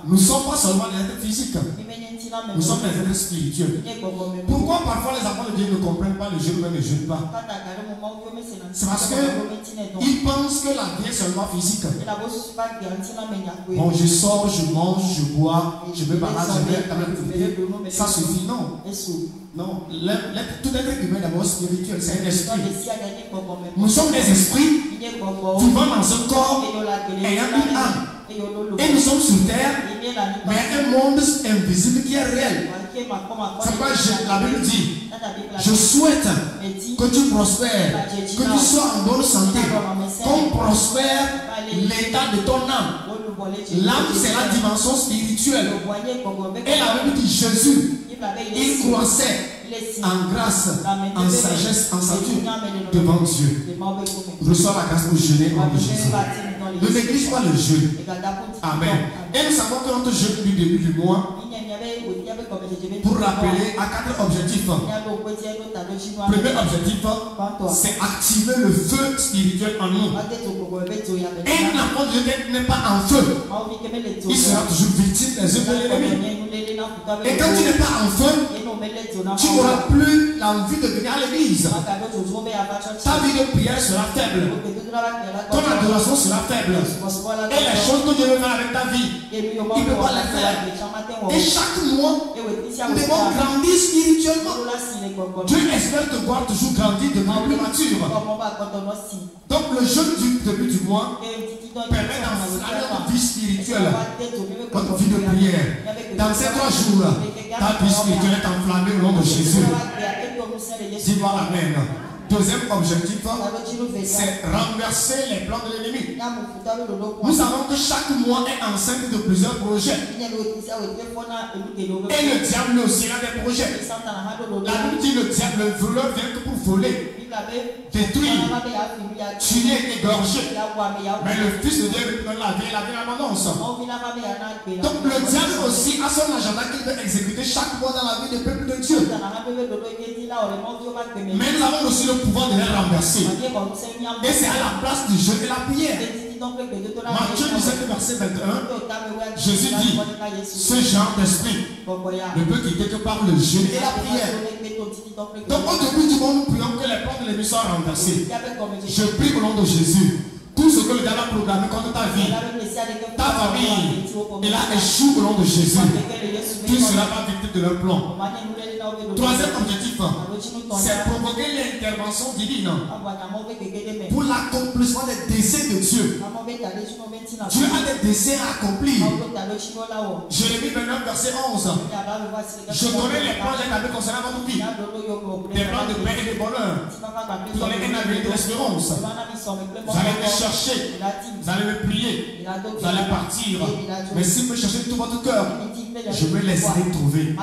nous ne sommes pas seulement des êtres physiques, nous sommes des êtres spirituels. Pourquoi parfois les enfants de Dieu ne comprennent pas le jeûne ou ne jeûnent pas? C'est parce qu'ils pensent que la vie est seulement physique. Bon, je sors, je mange, je bois, je vais par là, je vais avec ça suffit, non. Non, tout être humain d'abord spirituel, c'est un esprit. Nous sommes des esprits vivant dans un corps ayant une âme. Et nous sommes sur terre, mais un monde invisible qui est réel. C'est pourquoi la Bible dit, je souhaite que tu prospères, que tu sois en bonne santé, qu'on prospère l'état de ton âme. L'âme, c'est la dimension spirituelle. Et la Bible dit, Jésus, il croissait en grâce, en sagesse, en salut devant Dieu. Reçois la grâce pour jeûner au nom de Jésus. Ne néglige pas le jeûne. Amen. Et nous savons que notre jeûne du début du mois, pour rappeler à 4 objectifs. Premier objectif, c'est activer le feu spirituel en nous. Un enfant de Dieu n'est pas en feu, il sera toujours victime des œuvres de l'ennemi. Et quand tu n'es pas en feu, tu n'auras plus l'envie de venir à l'église. Ta vie de prière sera faible. Ton adoration sera faible. Et les choses que Dieu veut faire avec ta vie, il ne peut pas les faire. Et chaque mois, nous devons grandir spirituellement. Dieu espère te voir toujours grandir, devenir plus mature. Donc le jeûne du début du mois permet d'enflammer notre vie spirituelle, notre vie de prière. Dans ces 3 jours, ta vie spirituelle est enflammée au nom de Jésus. Dis-moi Amen. Deuxième objectif, c'est renverser les plans de l'ennemi. Nous savons que chaque mois est enceinte de plusieurs projets. Et le diable aussi a des projets. La Bible dit le diable, le voleur vient que pour voler, détruire, tuer, égorger. Mais le Fils de Dieu veut donner la vie et la vie en abondance. Donc le diable aussi a son agenda qu'il veut exécuter chaque mois dans la vie des peuples de Dieu. Mais nous avons aussi le pouvoir de les renverser. Et c'est à la place du jeûne et la prière. Matthieu 17, verset 21, Jésus dit, ce genre d'esprit ne peut quitter que par le jeûne et la prière. Donc au début du monde, nous prions que les plans de l'ennemi soient renversés. Je prie au nom de Jésus. Tout ce que le diable a programmé contre ta vie, ta famille, il a échoué au nom de Jésus. Tu ne seras pas victime de leur plan. Troisième objectif, c'est provoquer l'intervention divine pour l'accomplissement des désirs de Dieu. Dieu a des désirs à accomplir. Jérémie 29, verset 11. Je connais les plans que j'avais concernant votre vie. Des plans de paix et de bonheur. Vous allez un avenir de l'espérance. Vous allez me chercher. Vous allez me prier. Vous allez partir. Mais si vous me cherchez de tout votre cœur, je me laisserai trouver.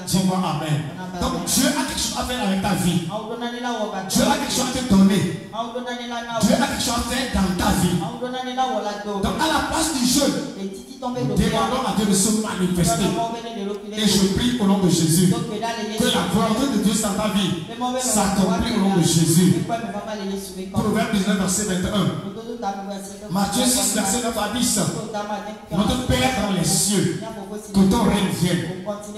Dis-moi Amen. Donc Dieu a quelque chose à faire avec ta vie. Dieu a quelque chose à te donner. Dieu a quelque chose à faire dans ta vie. Donc à la place du jeûne, nous demandons à Dieu de se manifester. Et je prie au nom de Jésus que la volonté de Dieu dans ta vie s'accomplit au nom de Jésus. Proverbe 19, verset 21. Matthieu 6, verset 9 à 10. Notre Père dans les cieux, que ton règne vienne,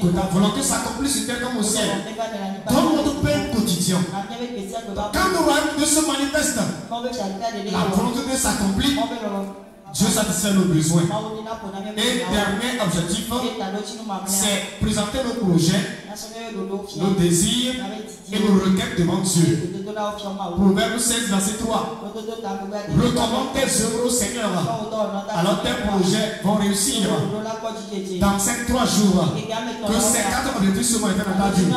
que ta volonté s'accomplisse sur terre comme au ciel. Donne notre pain quotidien. Quand le royaume de Dieu se manifeste, la volonté de Dieu s'accomplit. Dieu satisfait nos besoins. Et dernier objectif, c'est présenter nos projets, nos désirs et nos requêtes devant Dieu. Proverbe 16, verset 3. Recommande tes œuvres au Seigneur, alors tes projets vont réussir. Dans ces 3 jours, que ces 4 objectifs se manifestent dans ta vie.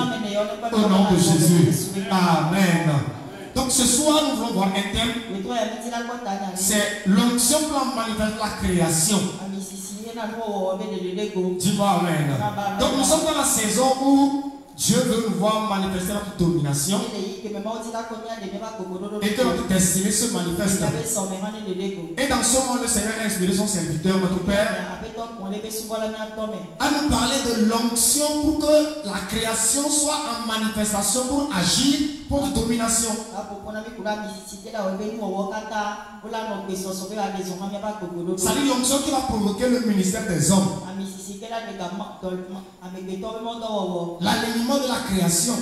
Au nom de Jésus. Amen. Donc ce soir, nous voulons voir un thème. C'est l'onction pour manifester la création. Dis-moi Amen. Donc nous sommes dans la saison où Dieu veut nous voir manifester notre domination et que notre destinée se manifeste. Et dans ce moment, le Seigneur a inspiré son serviteur, notre Père, à nous parler de l'onction pour que la création soit en manifestation pour agir pour notre domination. C'est l'onction qui va provoquer le ministère des hommes. L'alignement de la création.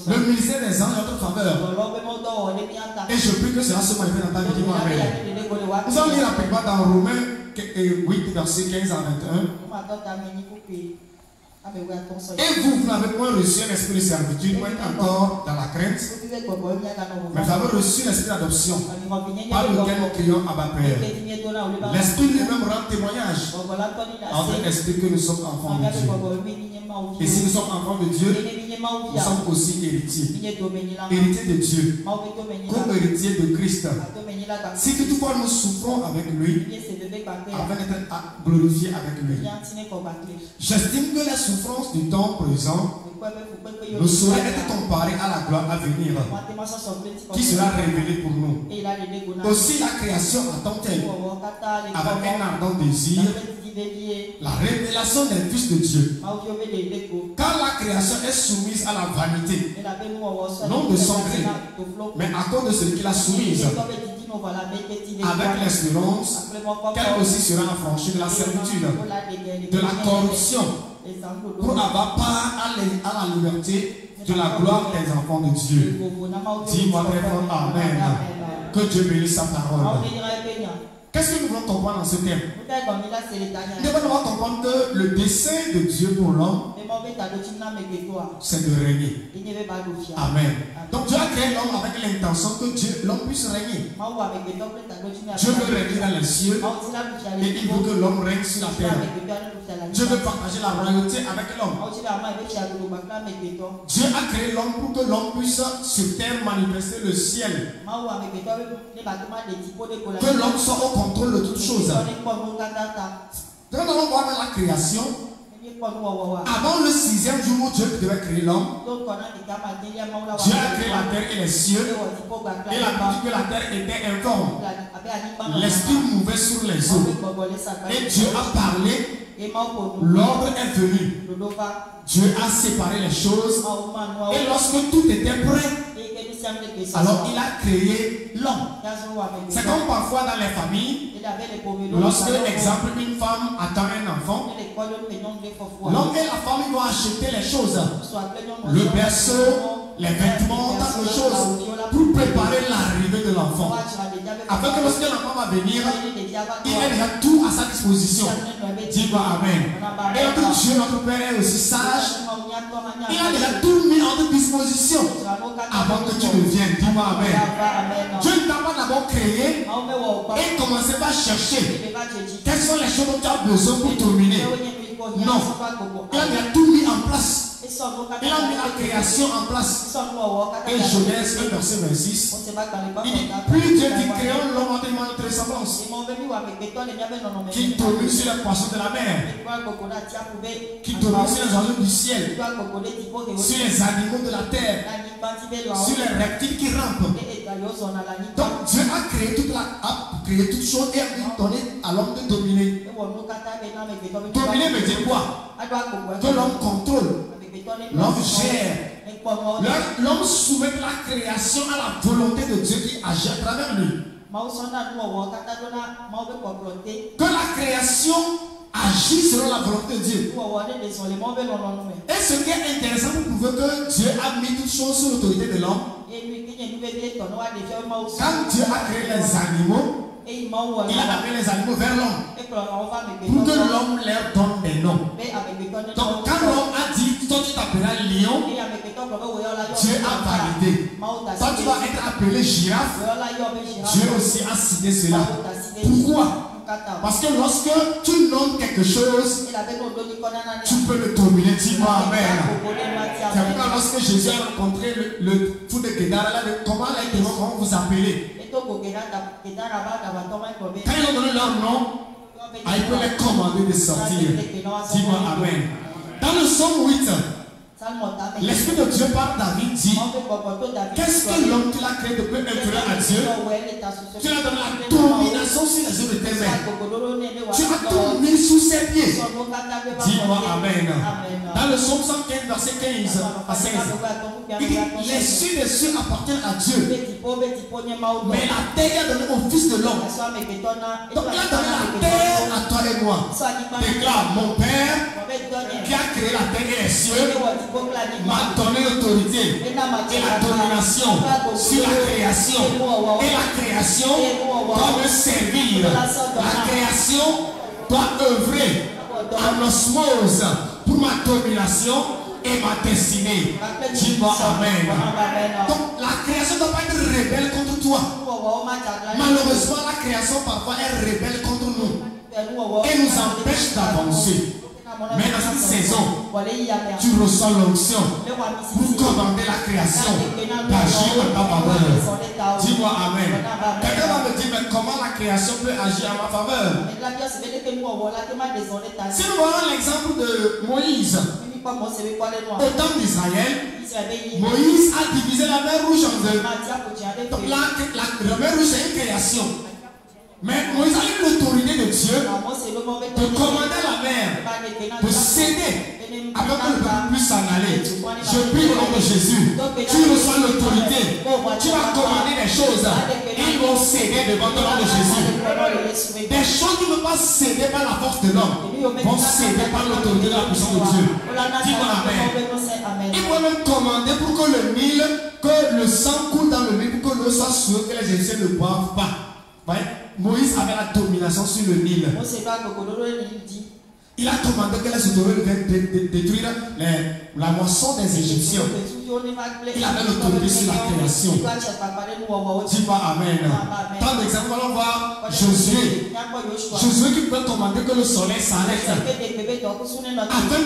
Le ministère des anges en notre faveur. Et je prie que cela se manifeste dans ta vie. Nous allons lire rapidement dans Romains 8, verset 15 à 21. Et vous n'avez point reçu un esprit de servitude, vous êtes encore dans la crainte, mais vous avez reçu l'esprit d'adoption, par lequel nous crions Abba Père. L'esprit lui-même rend témoignage en tant qu'esprit que nous sommes enfants de Dieu. Et si nous sommes enfants de Dieu, nous sommes aussi héritiers. Héritiers de Dieu, co-héritiers de Christ. Si toutefois nous souffrons avec lui, afin d'être glorifiés avec lui. J'estime que la souffrance du temps présent ne saurait être comparée à la gloire à venir qui sera révélée pour nous. Aussi la création attend-elle avec un ardent désir La révélation des fils de Dieu. Quand la création est soumise à la vanité, non de son gré, mais à cause de celui qui l'a soumise, avec l'espérance qu'elle aussi sera affranchie de la servitude, de la corruption, pour avoir part à la liberté de la gloire des enfants de Dieu. Dis-moi très fort Amen. Que Dieu bénisse sa parole. Qu'est-ce que nous voulons comprendre dans ce thème? Nous devons comprendre que le dessein de Dieu pour l'homme, c'est de régner. Amen. Donc Dieu a créé l'homme avec l'intention que l'homme puisse régner. Dieu veut régner dans les cieux et il veut que l'homme règne sur la terre. Dieu veut partager la royauté avec l'homme. Dieu a créé l'homme pour que l'homme puisse sur terre manifester le ciel. Que l'homme soit au contrôle de toutes choses. Quand nous allons voir dans la création, avant le 6e jour où Dieu devait créer l'homme, Dieu a créé la terre et les cieux. Et la Bible dit que la terre était informe. L'esprit mouvait sur les eaux. Et Dieu a parlé. L'ordre est venu. Dieu a séparé les choses. Et lorsque tout était prêt, alors il a créé l'homme. C'est comme parfois dans les familles, lorsque, exemple, une femme attend un enfant, l'homme et la femme vont acheter les choses, le berceau, les vêtements, tant de choses, pour préparer l'arrivée de l'enfant. Afin que lorsque l'enfant va venir, il ait déjà tout à sa disposition. Dis-moi Amen. Et notre Dieu, notre Père est aussi sage. Il a déjà tout mis en disposition avant que tu ne viennes. Dis-moi Amen. Dieu ne t'a pas d'abord créé et commencé par chercher quelles sont les choses dont tu as besoin pour terminer. Non. Il a déjà tout mis en place. Il a mis la création en place. Et Genèse 1, verset 26. Il dit, puis Dieu dit, créons l'homme en notre ressemblance, qui domine sur les poissons de la mer, qui domine sur les oiseaux du ciel, sur les animaux de la terre, sur les reptiles qui rampent. Donc Dieu a créé toutes choses et a donné à l'homme de dominer. Dominer veut dire quoi? Que l'homme contrôle. L'homme gère. L'homme soumet la création à la volonté de Dieu qui agit à travers lui. Que la création agit selon la volonté de Dieu. Et ce qui est intéressant, vous pouvez que Dieu a mis toutes choses sous l'autorité de l'homme. Quand Dieu a créé les animaux, il a amené les animaux vers l'homme pour que l'homme leur donne des noms. Donc quand l'homme a dit, toi tu t'appelleras lion, Dieu a validé. Toi tu vas être appelé girafe. Dieu aussi a signé cela. Pourquoi? Parce que lorsque tu nommes quelque chose, tu peux le dominer. Dis-moi Amen. C'est pourquoi lorsque Jésus a rencontré le fou de Kédar, il a dit, comment vous appelez? Quand ils ont donné leur nom, il peut les commander de sortir. Dis-moi Amen. Dans le psaume 8, l'Esprit de Dieu par David dit, qu'est-ce que l'homme qui l'a créé de peu inférieur à Dieu? Tu lui as donné la domination sur les œuvres de tes mains. Tu as tout mis sous ses pieds. Dis-moi Amen. Dans le psaume 115, verset 15 à 16, il dit, les cieux des cieux appartiennent à Dieu, mais la terre est donnée au Fils de l'homme. Donc il a donné la terre à toi et moi. Déclare, mon Père qui a créé la terre et les cieux m'a donné l'autorité et la domination sur la création. Et la création doit me servir. La création doit œuvrer en osmose pour ma domination et ma destinée. Dis-moi Amen. Donc la création ne doit pas être rebelle contre toi. Malheureusement, la création parfois est rebelle contre nous et nous empêche d'avancer. Mais dans cette saison, tu reçois l'onction pour commander la création d'agir en ta faveur. Dis-moi Amen. Quelqu'un va me dire, mais comment la création peut agir en ma faveur? Si nous voyons l'exemple de Moïse, au temps d'Israël, Moïse a divisé la mer Rouge en deux. Donc la mer Rouge est une création. Mais Moïse a eu l'autorité l'autorité de Dieu de commander la mer, de céder avant que le peuple puisse s'en aller. Je prie au nom de Jésus. Tu reçois l'autorité. Tu vas commander des choses. Ils vont céder devant ton nom de Jésus. Des choses qui ne vont pas céder par la force de l'homme, vont céder par l'autorité de la puissance de Dieu. Dis-moi Amen. Ils vont même commander pour que le Nil, que le sang coule dans le Nil, pour que l'eau soit sûre, que les Égyptiens ne boivent pas. Voyez? Moïse avait la domination sur le Nil. Il a commandé que les autorités viennent détruire la moisson des Égyptiens. Il avait l'autorité sur la création. Dis-moi Amen. Tant d'exemples, nous allons voir Josué. Josué qui peut commander que le soleil s'arrête afin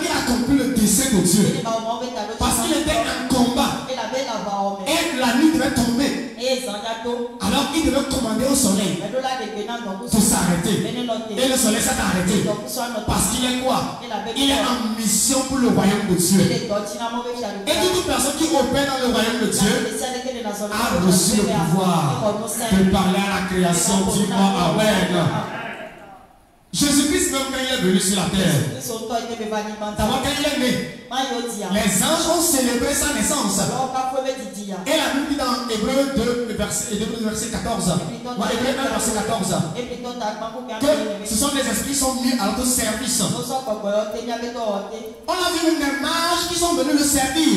qu'il accomplisse le dessein de Dieu. Parce qu'il était en combat et la nuit devait tomber. Alors il devait commander au soleil de s'arrêter. Et le soleil s'est arrêté. Parce qu'il est quoi? Il est en mission pour le royaume de Dieu. Et toute personne qui opère dans le royaume de Dieu a reçu le pouvoir de parler à la création. Dis-moi Amen. Jésus-Christ, même quand il est venu sur la terre, d'abord quand il est né, les anges ont célébré sa naissance. Et la Bible dit dans Hébreu 2, verset 14, Hébreu 1, verset 14, que ce sont des esprits qui sont mis à notre service. On a vu même des mages qui sont venus le servir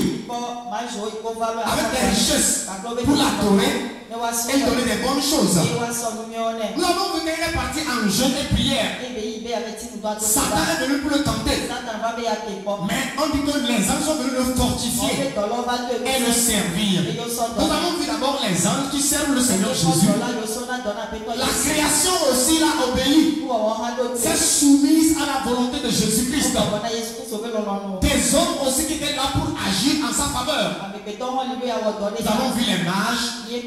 avec des richesses pour l'adorer et donner des bonnes choses. Nous avons vu qu'il est parti en jeûne et prière. Satan est venu pour le tenter. Mais on dit que les anges sont venus le fortifier et le servir. Nous avons vu d'abord les anges qui servent le Seigneur Jésus. La création aussi l'a obéi. C'est soumise à la volonté de Jésus-Christ. Des hommes aussi qui étaient là pour agir en sa faveur. Nous avons vu les mages, les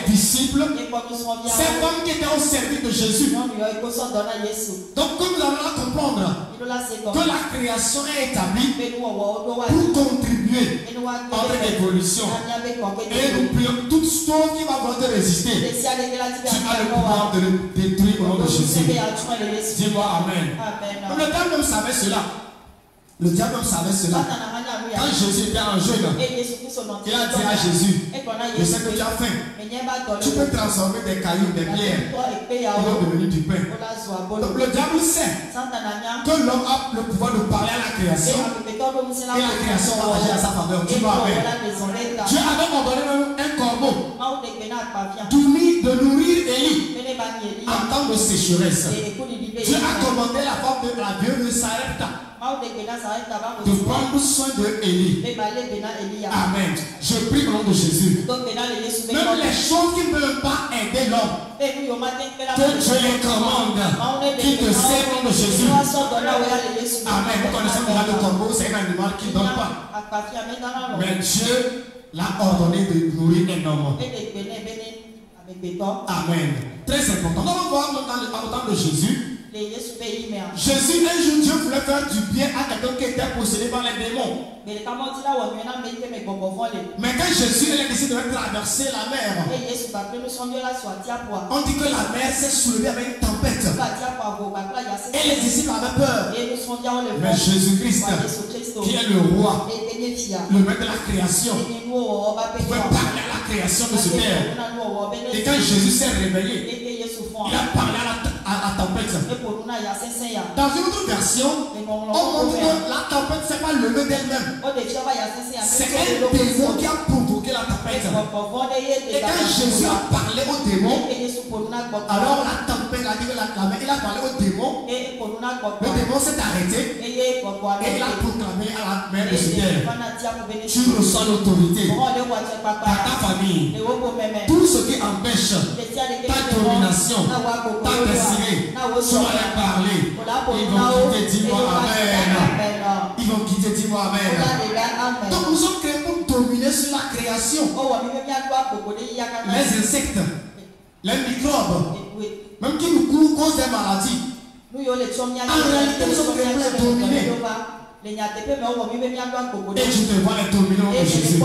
disciples, ces femmes qui étaient au service de Jésus. Donc comme nous allons la comprendre que la création est établie pour contribuer à notre évolution. Et nous prions toute chose qui va vouloir te résister. Tu as le pouvoir de le détruire au nom de Jésus. Dis-moi Amen. Le diable même savait cela. Le diable même savait cela. Quand Jésus était en jeûne, il a dit à Jésus, je sais que tu as faim. Tu peux transformer des cailloux, des pierres, qui vont devenir du pain. Donc le diable sait que l'homme a le pouvoir de parler à la création. Et la création va agir à sa faveur. Tu vois, Amen. Dieu avait ordonné un corbeau de nourrir Élie en temps de sécheresse. Dieu a commandé la femme de la veuve de Sarepta de prendre soin de Élie. Amen. Je prie au nom de Jésus. Même les choses qui ne peuvent pas aider l'homme, que Dieu les commande, qui te servent au nom de Jésus. Amen. Vous connaissez déjà le corbeau, c'est un animal qui ne donne pas. Mais Dieu l'a ordonné de nourrir un homme. Amen. Très important. Nous allons voir dans le temps de Jésus. Jésus, un jour, Dieu voulait faire du bien à quelqu'un qui était possédé par les démons. Mais quand Jésus est décidé de traverser la mer, on dit que la mer s'est soulevée avec une tempête. Et les disciples avaient peur. Mais Jésus-Christ, qui est le roi, le maître de la création, pouvait parler à la création de ce terre. Et quand Jésus s'est réveillé, il a parlé à la tempête. Dans une autre version, on montre que la tempête ne s'est pas levée d'elle-même. C'est un démon qui a provoqué la tempête. Et quand Jésus a parlé au démon, alors la tempête a dit que la mer, il a parlé au démon. Le démon s'est arrêté et il a proclamé à la mer de ce terre: tu reçois l'autorité par ta famille. Tout ce qui empêche ta domination, ta destinée, tu vas leur parler. Ils vont quitter, dis-moi Amen. Ils vont quitter, dis-moi Amen. Donc nous sommes créés pour dominer sur la création. Les insectes, les microbes, même qui nous causent des maladies. En réalité, nous sommes créés pour les dominer. Et tu te vois les dominer au nom de Jésus.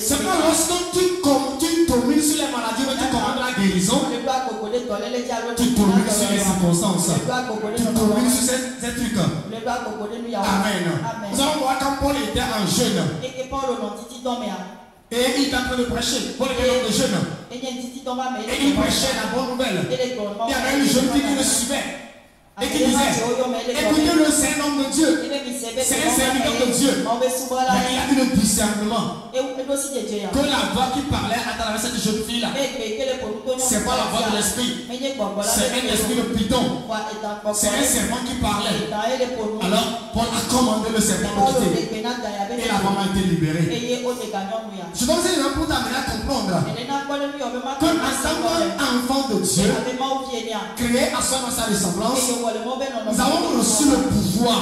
C'est pas lorsque tu domines sur les maladies, mais tu commandes la guérison. Tu domines sur les circonstances. Tu domines sur ces trucs. Amen. Nous allons voir quand Paul était en jeûne. Et il est en train de prêcher. Paul était dans le jeûne. Et il prêchait la bonne nouvelle. Il y avait une jeune fille qui le suivait. Et qui disait, écoutez-le, c'est un homme de Dieu. C'est un serviteur de Dieu. Mais il a eu le discernement que la voix qui parlait à travers cette jeune fille-là, c'est pas la voix de l'esprit. C'est un esprit de python. C'est un serpent qui parlait. Alors, Paul a commandé le serpent de quitter. Et la femme a été libérée. Je dois vous dire pour t'amener à comprendre que en tant qu'enfant de Dieu, créé à son sa ressemblance, nous avons reçu le pouvoir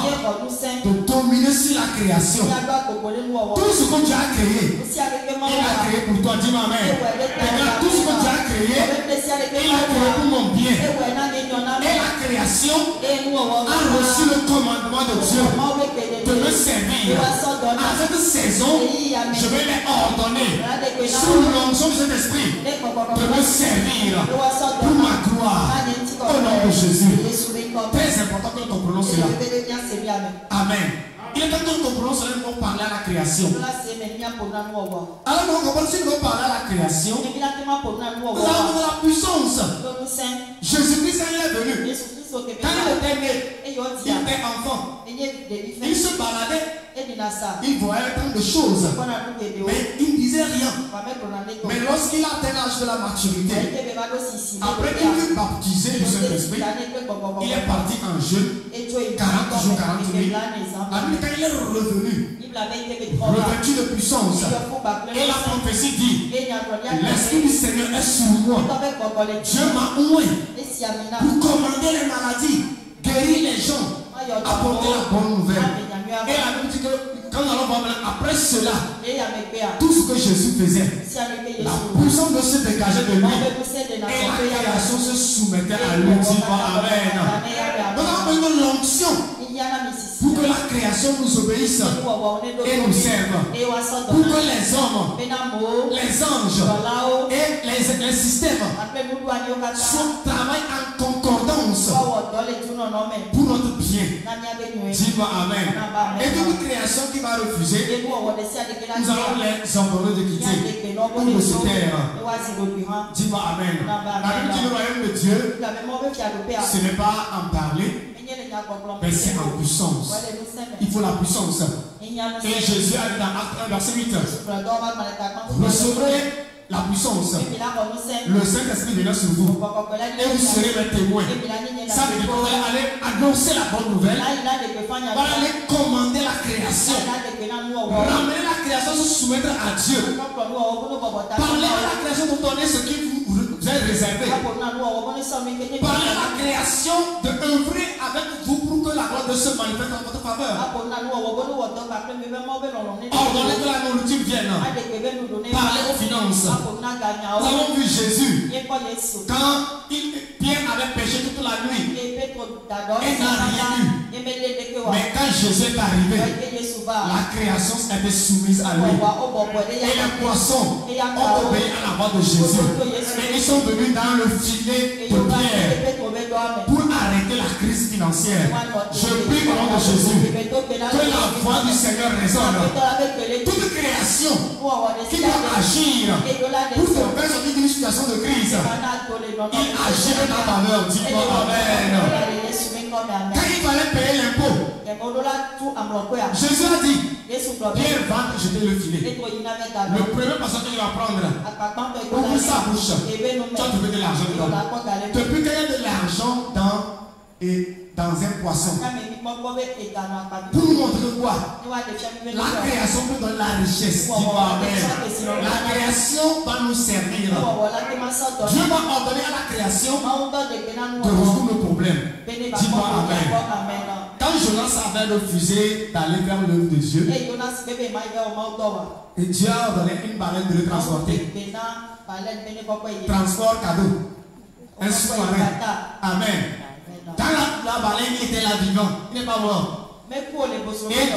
de dominer sur la création. Tout ce que Dieu a créé, il a créé pour toi. Dis-moi amen. Regarde, tout ce que Dieu a créé, il a créé pour mon bien. Et la création a reçu le commandement de Dieu de me servir. À cette saison, je vais les ordonner sous l'onction de cet esprit de me servir pour ma gloire. Au nom de Jésus. Très important que nous comprenons cela. Amen. Il est temps que nous comprenons cela pour parler à la création. Alors nous comprenons si nous parler à la création. Nous avons la puissance. Jésus-Christ est venu. Quand il était né, il était enfant. Il se baladait. Il voyait tant de choses. Mais il ne disait rien. Mais lorsqu'il a atteint l'âge de la maturité, après qu'il fut baptisé du Saint-Esprit, il est parti en jeûne 40 jours, 40 nuits. Quand il est revenu, revêtu de puissance, et la prophétie dit, l'Esprit du Seigneur est sur moi. Dieu m'a oué pour commander les maladies, guérir les gens, apporter la bonne nouvelle. Et la Bible dit que quand nous allons voir après cela, tout ce que Jésus faisait, la puissance de se dégager de lui et la création se soumettait à lui. Amen. Nous avons besoin de l'onction pour que la création nous obéisse et nous serve. Pour que les hommes, les anges et les systèmes travaillent en concordance pour notre bien. Dis-moi amen. Et toute création qui va refuser, nous allons les ordonner de quitter ou de se taire. Dis-moi amen. La Bible dit le royaume de Dieu, ce n'est pas en parler, mais c'est en puissance. Il faut la puissance. Et Jésus a dit dans Acte 1, verset 8, recevrez la puissance. Le Saint-Esprit viendra sur vous. Et vous serez mes témoins. Ça veut dire qu'on va aller annoncer la bonne nouvelle. On va aller commander la création. Ramener la création, se soumettre à Dieu. Parler à la création pour donner ce qui vous est réservé. Parler à la création de œuvrer avec vous pour que la gloire de se manifeste en votre faveur. Ordonnez que la nourriture vienne. Parler aux finances. Nous avons vu Jésus quand Pierre avait péché toute la nuit et n'a rien eu. Mais quand Jésus est arrivé, la création était soumise à lui. Et les poissons ont obéi à la voix de Jésus. Et ils sont venus dans le filet de Pierre pour arrêter la crise financière. Je prie au nom de Jésus que la voix du Seigneur résonne. Toute création qui doit agir pour te faire sortir d'une situation de crise, il agit en ta faveur. Dis-moi amen. Quand il fallait payer l'impôt, Jésus a dit, viens vendre, jeter le filet. Le premier passage qu'il va prendre, ouvre sa bouche, tu vas trouver de l'argent dedans. Depuis qu'il y a de l'argent dans un poisson, pour nous montrer quoi? La création peut donner la richesse. La création va nous servir. Dieu va ordonner à la création de résoudre le problème. Dis-moi amen. Quand Jonas avait refusé d'aller vers l'œuvre de Dieu, et Dieu a ordonné une baleine de le transporter. Transport cadeau. Un sous-marin. Amen. Quand la baleine était là vivant, il n'est pas mort. Et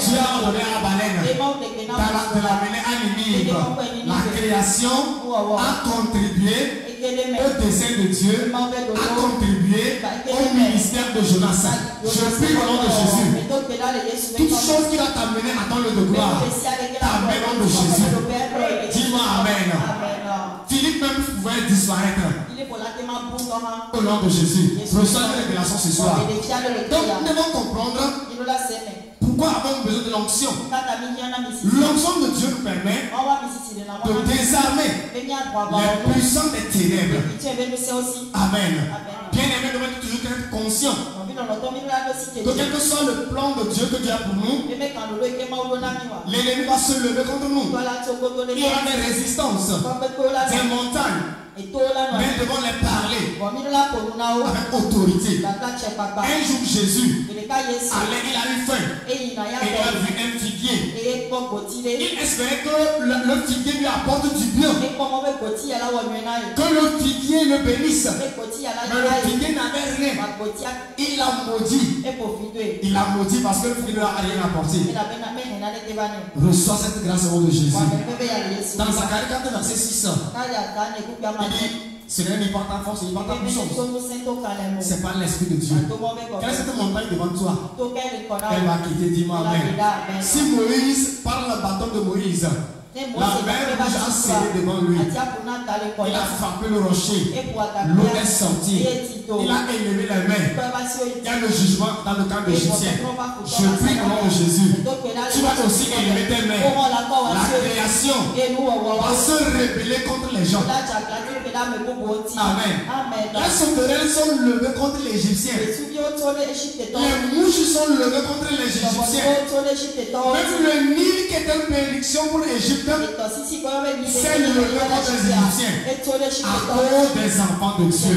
Dieu a ordonné à la baleine de l'amener à Ninive. La création a contribué au dessein de Dieu, a contribué au ministère de Jonas. Je prie au nom de Jésus. Toute chose qui va t'amener à ton lieu de gloire, t'amène au nom de Jésus. Dis-moi Amen. Philippe même pouvait disparaître. Au nom de Jésus. Reçois une révélation ce soir. Donc nous devons comprendre pourquoi avons-nous besoin de l'onction. L'onction de Dieu nous permet de désarmer les puissants des ténèbres. Amen. Bien aimé, nous devons toujours être conscients que quel que soit le plan de Dieu que Dieu a pour nous, l'ennemi va se lever contre nous. Il y aura des résistances, des montagnes. Mais nous devons les parler avec autorité. Un jour Jésus allait, il a eu faim et il a vu un figuier. Il espérait que le figuier lui apporte du bien, que le figuier le bénisse. Mais le figuier n'avait rien. Il l'a maudit. Il l'a maudit parce que le figuier ne lui a rien apporté. Reçois cette grâce au nom de Jésus. Dans Zacharie 4 verset 6, ce n'est pas ta force, ce n'est pas ta puissance. C'est pas l'Esprit de Dieu. Quelle est cette montagne devant toi? Elle va quitter, dis-moi Amen. Si Moïse parle le bâton de Moïse, la mer rouge a scellé devant lui. Il a frappé le rocher. L'eau est sortie. Il a élevé les mains. Il y a le jugement dans le camp d'Égyptien. Je prie au nom de Jésus. Tu vas aussi élever tes mains. La création va se rébeller contre les gens. Amen. Les sauterelles sont levées contre les Égyptiens. Les mouches sont levées contre les Égyptiens. Même le Nil qui est une bénédiction pour l'Égypte c'est le levé contre les Égyptiens à cause des enfants de Dieu.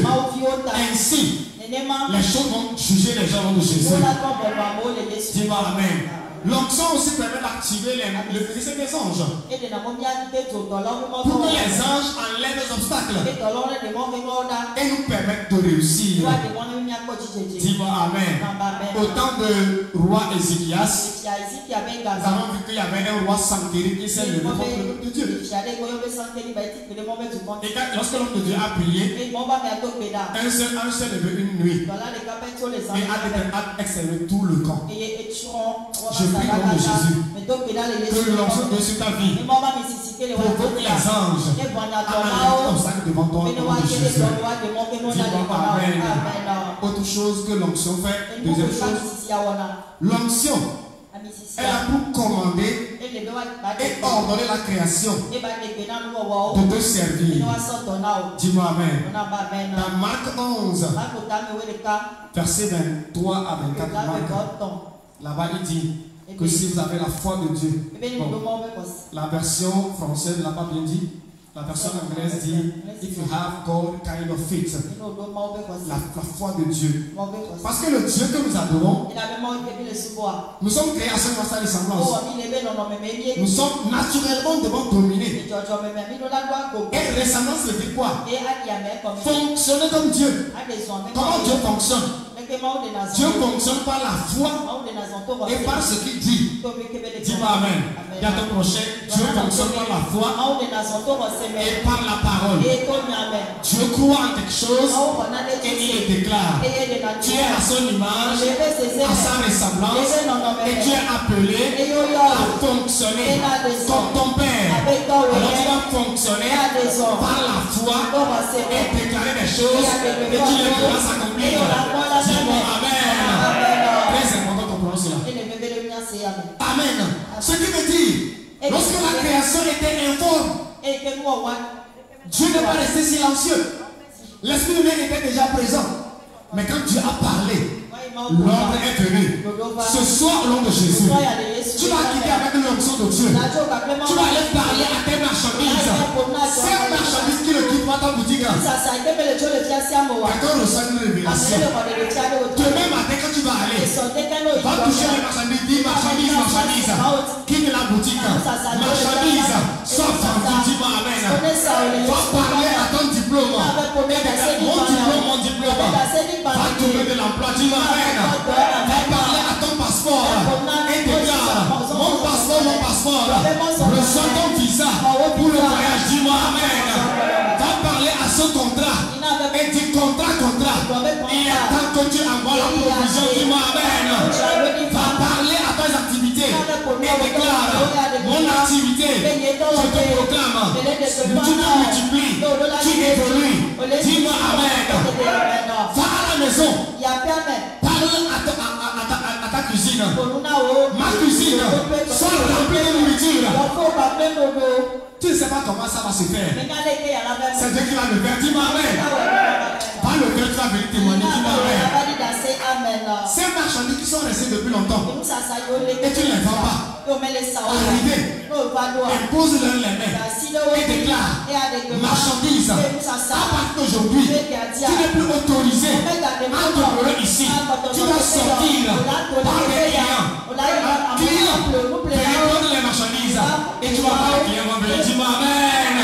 Ainsi, les choses vont juger les gens de Jésus. Dis-moi Amen. L'onction aussi permet d'activer le ministère des anges. Pour que les anges enlèvent les obstacles et nous permettent de réussir. Dis-moi Amen. Au temps de roi Ézéchias, nous avons vu qu'il y avait un roi Sanchérib qui s'est levé contre l'homme de Dieu. Et lorsque l'homme de Dieu a prié, un seul levé une nuit et a exterminé tout le camp. Je prie au nom de Jésus que l'onction de sur ta vie provoque les anges à enlever l'obstacle devant toi au nom de Jésus. Dis-moi Amen. Autre chose que l'onction fait, deuxième chose, l'onction elle a pour commander et ordonner la création de te servir. Dis-moi Amen. Dans Marc 11, verset 23 à 24, là-bas il dit que si vous avez la foi de Dieu, bon, la version française ne l'a pas bien dit. La version anglaise dit if you have God kind of faith, la foi de Dieu. Parce que le Dieu que nous adorons, nous sommes créés à son image et ressemblance. Nous sommes naturellement devant dominer. Et ressemblance veut dire quoi? Fonctionner comme Dieu. Comment Dieu fonctionne? Dieu fonctionne par la foi et par ce qu'il dit. Dis-moi Amen. Il y a ton prochain. Dieu fonctionne par la foi et par la parole. Dieu croit en quelque chose et il le déclare. Tu es à son image, à sa ressemblance, et tu es appelé à fonctionner comme ton Père. Alors tu vas fonctionner par la foi et déclarer des choses et tu les pourras s'accomplir. Dis-moi Amen. Très important qu'on prononce cela. Amen. Ce qui veut dire, lorsque la création était informe, Dieu n'est pas resté silencieux. L'Esprit de Dieu était déjà présent. Mais quand Dieu a parlé, l'ordre est venu. Ce soir, au nom de Jésus, tu vas quitter avec l'onction de Dieu. Tu vas aller parler à tes marchandises. Ces marchandises qui ne quittent pas ta boutique. Quelqu'un reçoit une révélation. Demain matin, quand tu vas aller, va toucher les marchandises. Dis marchandises. Quitte la boutique. Marchandises. Sois vendu. Dis-moi Amen. Va parler à ton diplôme. Mon diplôme. Va trouver de l'emploi. Dis-moi Amen. Va parler à ton passeport. que tu envoies la provision, dis-moi Amen. Va parler à tes activités et déclare mon activité. Je te proclame. Tu te multiplies, tu évolues. Dis-moi Amen. Va à la maison. Parle à ta cuisine. Ma cuisine soit remplie de nourriture. Tu ne sais pas comment ça va se faire. C'est Dieu qui va le faire. Dis-moi Amen. Par le cœur, tu vas venir témoigner. Dis-moi Amen. Ces marchandises qui sont restés depuis longtemps et tu ne les vends pas. Arrivez, impose-leur les mains et déclare marchandises. À partir d'aujourd'hui, tu n'es plus autorisé à demeurer ici. Tu dois sortir par les clients. Tu donnes les marchandises et tu vas voir les clients vont venir. Dis-moi Amen.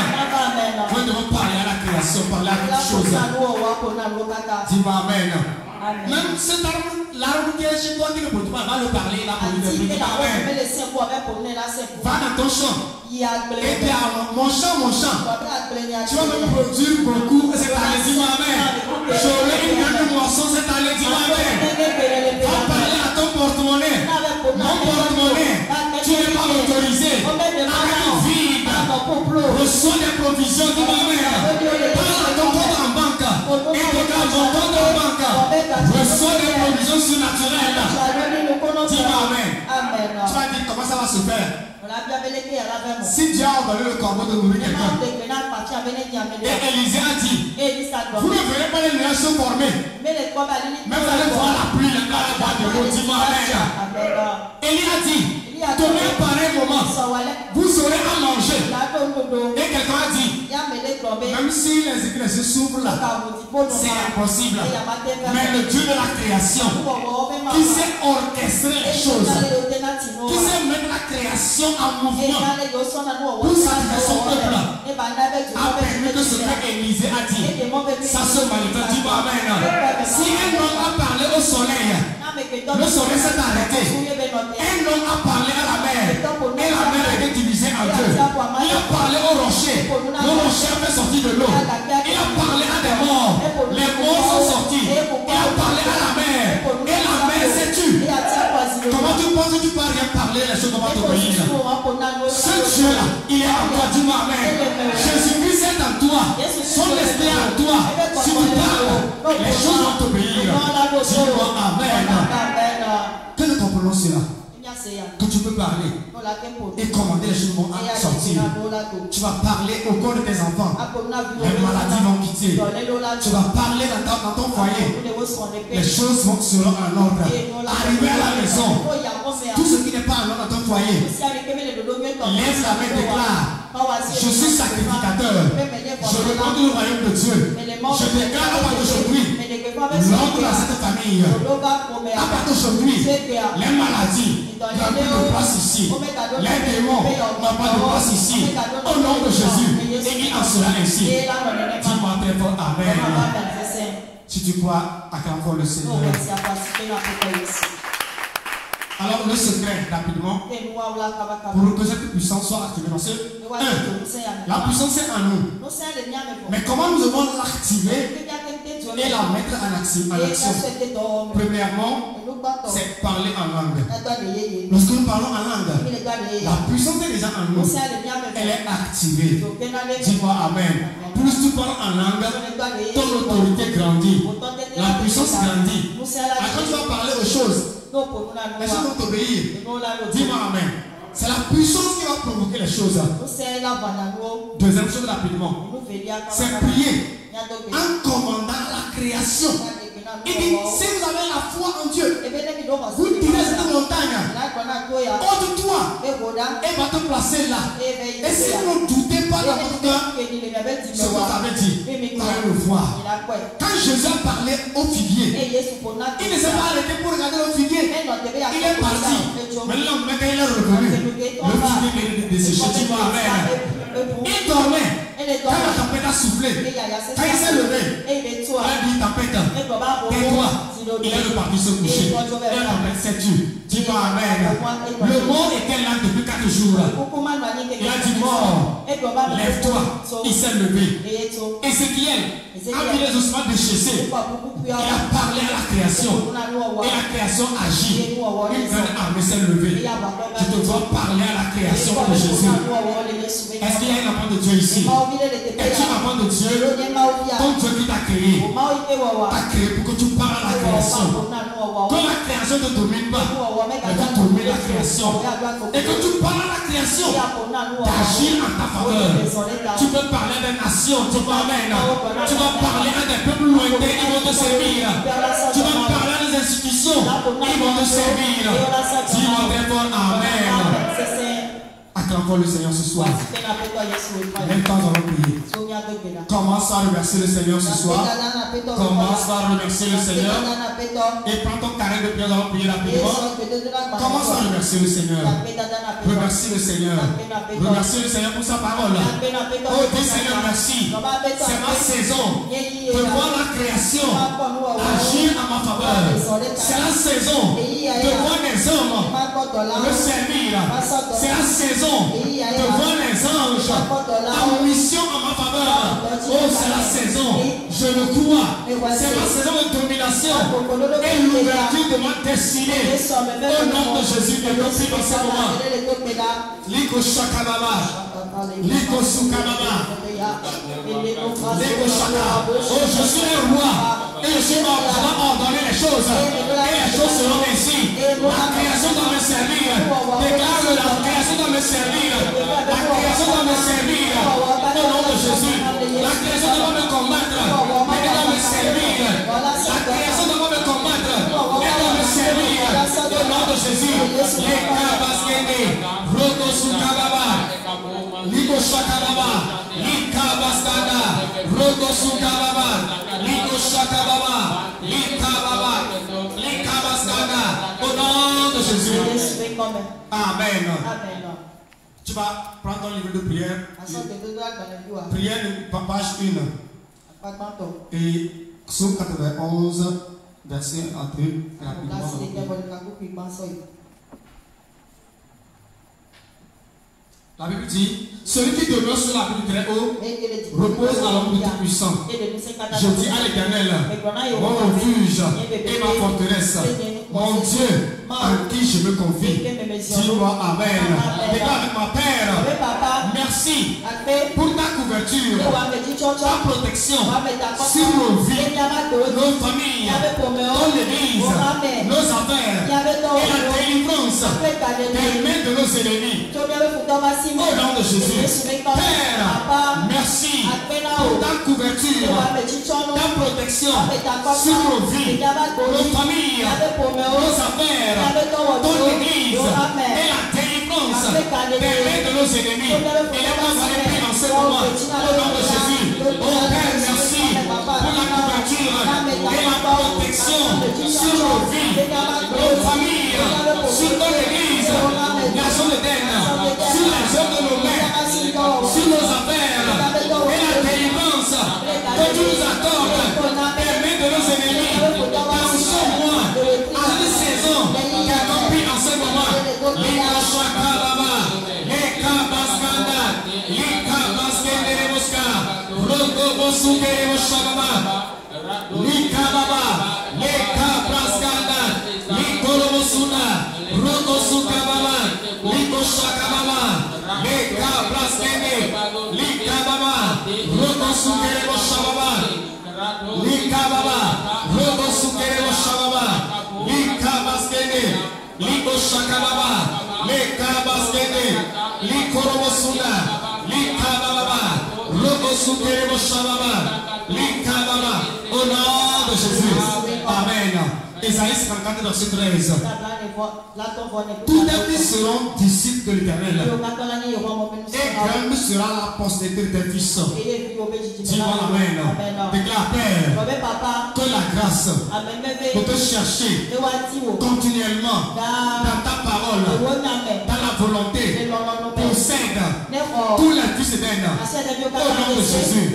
Nous devons parler à la création, parler à toute chose. Dis-moi Amen. Même cet arbre, l'arbre qui est chez toi qui ne peut pas, va le parler, là pour lui dire Amen. Va dans ton champ. Et puis mon champ, tu vas me produire beaucoup cette année. Dis-moi Amen. J'aurai une grande moisson cette année. Dis-moi Amen. Va parler à ton porte-monnaie. Mon porte-monnaie, tu n'es pas autorisé à être vide. Reçois des provisions. Dis-moi Amen. Parle à ton compte en banque. Et regarde mon compte en banque. Reçois des provisions surnaturelles. Dis-moi Amen. Tu vas dire comment ça va se faire. Si Dieu a envoyé le corbeau de nourrir quelqu'un, et Élisée a dit, vous ne verrez pas les nuages se former, mais vous allez voir la pluie, la boîte de l'eau. Dis-moi Amen. Élie a dit, donnez un pareil moment, vous aurez à manger. Et quelqu'un a dit, même si les églises s'ouvrent là, c'est impossible. Mais le Dieu de la création, qui sait orchestrer les choses, qui sait mettre la création en mouvement pour satisfaire son peuple, a permis que ce que Élisée a dit, ça se manifeste. Dis-moi Amen. Si un homme a parlé au soleil, le soleil s'est arrêté. Un homme a parlé à la mer, et la mer a été divisée en deux. Il a parlé au rocher, le rocher a fait sortir de l'eau. Il a parlé à des morts, les morts sont sortis. Il a parlé à la mer, et la mer s'est tue. Comment tu penses que tu peux rien parler, les choses vont t'obéir? Ce Dieu-là, il est en toi. Dis-moi Amen. Jésus-Christ est en toi, son esprit est en toi. Si tu parles, les choses vont t'obéir. Dis-moi Amen. Que nous comprenons cela, que tu peux parler et commander les choses vont sortir. Tu vas parler au corps de tes enfants, les maladies vont quitter. Tu vas parler dans ton foyer, les choses seront en ordre. Arriver à la maison, tout ce qui n'est pas en ordre dans ton foyer, lève la main, déclare, je suis sacrificateur, je demande le royaume de Dieu. Je déclare à partir d'aujourd'hui, l'ordre dans cette famille, à partir d'aujourd'hui, les maladies n'ont plus de place ici, les démons n'ont pas de place ici, au nom de Jésus, et il en sera ainsi. Dis-moi très fort Amen. Si tu crois, acclame fort le Seigneur. Alors le secret, rapidement, pour que cette puissance soit activée dans ce 1, la puissance est en nous. Mais comment nous devons l'activer et la mettre en action? Premièrement, c'est parler en langue. Lorsque nous parlons en langue, la puissance est déjà en nous. Elle est activée. Dis-moi Amen. Plus tu parles en langue, ton autorité grandit. La puissance grandit. Alors quand tu vas parler aux choses, les choses vont t'obéir. Dis-moi Amen. C'est la puissance qui va provoquer les choses. Deuxième chose rapidement, c'est prier en commandant la création. Il dit, si vous avez la foi en Dieu, vous direz cette montagne, ôte-toi, et va te placer là. Et si vous ne doutez pas dans votre cœur, ce que vous avez dit, vous allez le voir. Quand Jésus a parlé au figuier, il ne s'est pas arrêté pour regarder le figuier. Il est parti. Maintenant, quand il est revenu, le figuier est desséché. Dis-moi Amen. Il dormait. Quand la tempête a soufflé, quand il s'est levé, il a dit tempête, tais-toi. Il est reparti se coucher. Et la tempête s'est tue. Dis-moi Amen. Le mort était là depuis 4 jours. Il a dit mort, Lève-toi. Il s'est levé. Ézéchiel a vu les ossements déchaissés. Il a parlé à la création. Et la création agit. Une grande armée s'est levée. Je te vois parler à la création de Jésus. Est-ce qu'il y a un enfant de Dieu ici? Es-tu un enfant de Dieu? Ton Dieu qui t'a créé. T'a créé pour que tu parles à la création. Que la création ne domine pas, mais que tu domines la création. Et que tu parles à la création. D'agir en ta faveur. Tu peux parler à des nations. Tu peux parler à des peuples lointains. Ils vont te servir. Tu vas parler à des institutions. Ils vont te servir. Dis-moi d'abord Amen. Acclamons le Seigneur ce soir. Même temps, nous allons prier. Commence à remercier le Seigneur ce soir. Commence à remercier le Seigneur. Et prends ton carré de prière, nous allons prier rapidement. Commence à remercier le Seigneur. Remercie le Seigneur. Remercie le Seigneur pour sa parole. Oh, dis Seigneur, merci. C'est ma saison de voir la création agir en ma faveur. C'est la saison de voir les hommes me servir. C'est la saison de voir les anges en mission en ma faveur. Oh, c'est la saison, je le crois. C'est ma saison de domination et l'ouverture de ma destinée. Au nom de Jésus, que nous prions dans ce moment. Liko Shakababa. Liko Sukababa. Liko Shaka. Oh, je suis le roi. Et je suis mort pour ordonner les choses. Et les choses seront ainsi. La création doit me servir. Déclare la création doit me servir. La création doit me servir. Au nom de Jésus. La création doit me combattre. Mais elle doit me servir. La création doit me combattre. Elle doit me servir. Au nom de Jésus. Les Kabaskene. Roto Sukababa. Liko Shakababa. Likabaskada. Roto Sukababa. Liko Shakababa. Likababa. Likabaskada. Au nom de Jésus. Amen. Tu vas prendre ton livre de prière. Prière de page 1. Et Psaume 91, verset 1 rapidement. La Bible dit, celui qui demeure sur la pluie très haut repose à l'ombre du Tout-Puissant. Je dis à l'Éternel, mon refuge et ma forteresse, mon Dieu en qui je me confie. Dis-moi Amen. Déclare avec ma Père, merci pour ta couverture, ta protection sur nos vies, nos familles, ton église, nos affaires et la délivrance des mains de nos ennemis. Au nom de Jésus, Père, merci pour ta couverture, ta protection sur nos vies, nos familles, nos affaires, ton église et la délivrance des mains de nos ennemis. Et là, vous allez prier en ce moment. Au nom de Jésus, oh Père, merci pour la couverture et la protection sur nos vies, nos familles, sur ton église, nation de terre, sur les œuvres de nos mains, sur nos affaires et la délivrance que tu nous accordes des mains de nos ennemis. Dans ce mois, à cette saison qui accomplit en ce moment, Lika Shakalaba, Lika Baskanda, Lika Baskenderebuska, Rogo Bosukerebushababa, Lika Baba, Lika Baskanda, Likorobosuna, Rogo Sukababa, Liko Shakababa, Lika Baskende, Lika Baba, Rogo Sukerebushababa, Lika Baba, Rogo Sukerebushababa, Lika Baskende, Liko Shakababa, Lika Baskende, Likorobosuna, Lika Baba, Rogo Sukerebushababa, Lika Baba. Au nom de Jésus. Amen. Ésaïe 54, verset 13. Tous tes fils seront disciples de l'Éternel. Et grande sera la postérité de tes fils. Dis-moi Amen. Déclare Père, que la grâce de te chercher continuellement dans ta parole, dans la volonté, possède tous les fils d'Éden. Au nom de Jésus.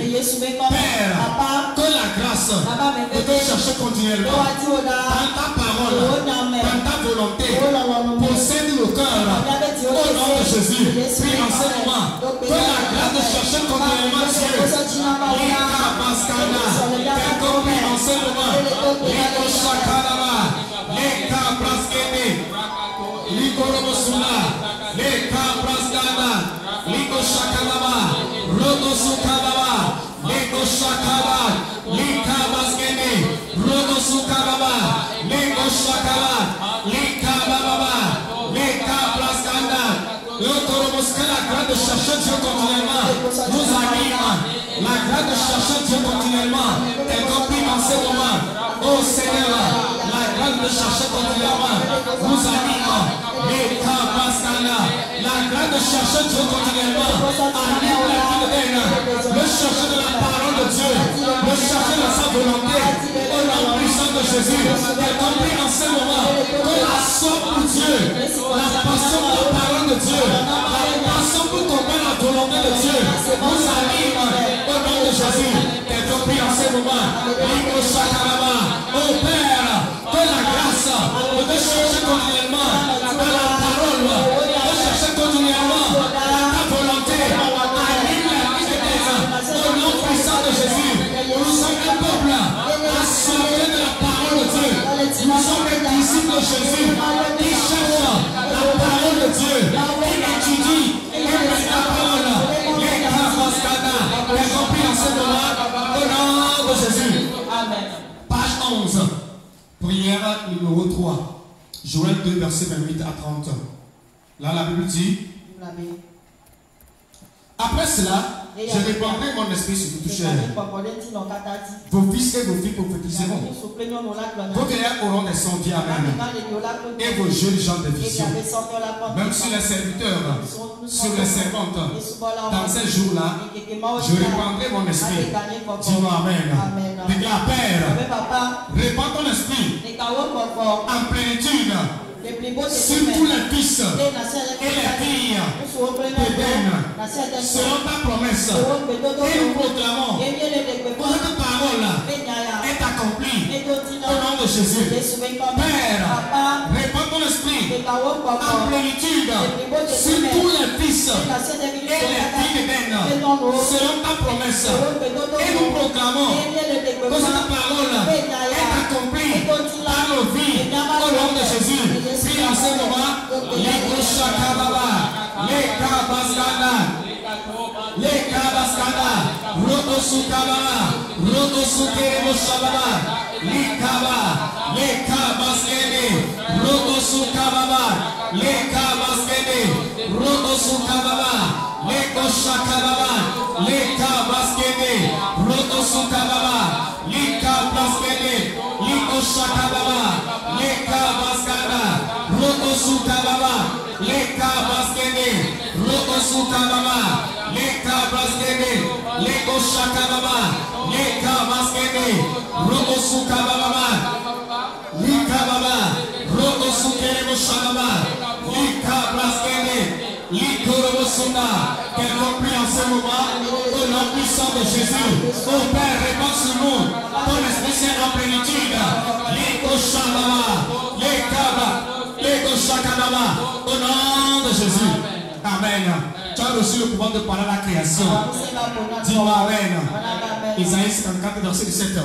Père, que la grâce de te chercher continuellement dans ta parole, dans ta volonté, possède le cœur. Au nom de Jésus. Puis en ce moment, que la grâce de continuellement Dieu. Lika Baskana. T'es compris en ce moment. Liko Shakaraba. Lika Braskene. Liko Robosuna. Lika Braskana. Liko Shakaraba. Rodo Sukaraba. Liko Shakaba. Lika Baskene. Rodo Sukaraba. Liko Shakaba. Lika Baba. Lika Braskana. La grâce de chercher Dieu continuellement nous anime. La grâce de chercher Dieu continuellement est compris en ce moment. Oh Seigneur, la grâce de chercher continuellement nous anime. La grâce de chercher Dieu continuellement anime la vie de Dieu. Le chercher de la parole de Dieu, le chercher de sa volonté. Au nom puissant de Jésus, est compris en ce moment que la soif pour Dieu, la passion pour la parole de Dieu, la passion pour tomber la volonté de Dieu nous anime au nom de Jésus. T'es compris en ce moment. Oh Père, que la grâce de chercher continuellement dans la parole, de chercher continuellement ta volonté, anime la vie de Dieu au nom puissant de Jésus. Nous sommes un peuple assoiffé de la parole de Dieu. Nous sommes des disciples de Jésus qui cherchent la parole de Dieu, qui étudient la parole. Les compris en ce moment au nom de Jésus. Amen. Page 11. Prière numéro 3. Joël 2, verset 28 à 30. Là, la Bible dit: après cela, je répandrai mon esprit sur toute chair. Vos fils et vos filles prophétiseront. Vos vieillards auront des sondiers, amen. Et vos jeunes gens des visions. Même sur les serviteurs, sur les servantes, dans ces jours-là, je répandrai mon esprit. Dis-moi amen. Déclare: Père, répands ton esprit en plénitude sur tous les fils et les filles d'Éden, selon ta promesse. Et nous proclamons que cette parole est accomplie au nom de Jésus. Père, répands ton esprit en plénitude sur tous les fils et les filles d'Éden, selon ta promesse. Et nous proclamons que cette parole est accomplie dans nos vies au nom de Jésus. Puis en ce moment, les Shakababa, les Kabaskana, les Kabaskana, Rotosukababa, Rotosukere Shababa, les Kaba, les Kabaskene, Rotosukababa, les Kabaskene, Rotosukababa, les Koshakababa, les Kabaskene, Rotosukababa, les Kabaskene, les Koshakababa, les Kabaskana, Rotosukababa, les Kabaskene, Rotosukababa, les Kabaskene, les Koshakababa, les Kabaskene, Rotosukababa, les Kababa, Rotosukere Shababa, les Kabaskene, les Korobosuna. Quel compris en ce moment au nom puissant de Jésus. Ô Père, répands sur nous ton esprit saint en plénitude. Les Koshababa, les Kaba, les Koshakababa, au nom de Jésus. Amen. Tu as reçu le pouvoir de parler à la création. Dis-moi amen. Isaïe 54, verset 17.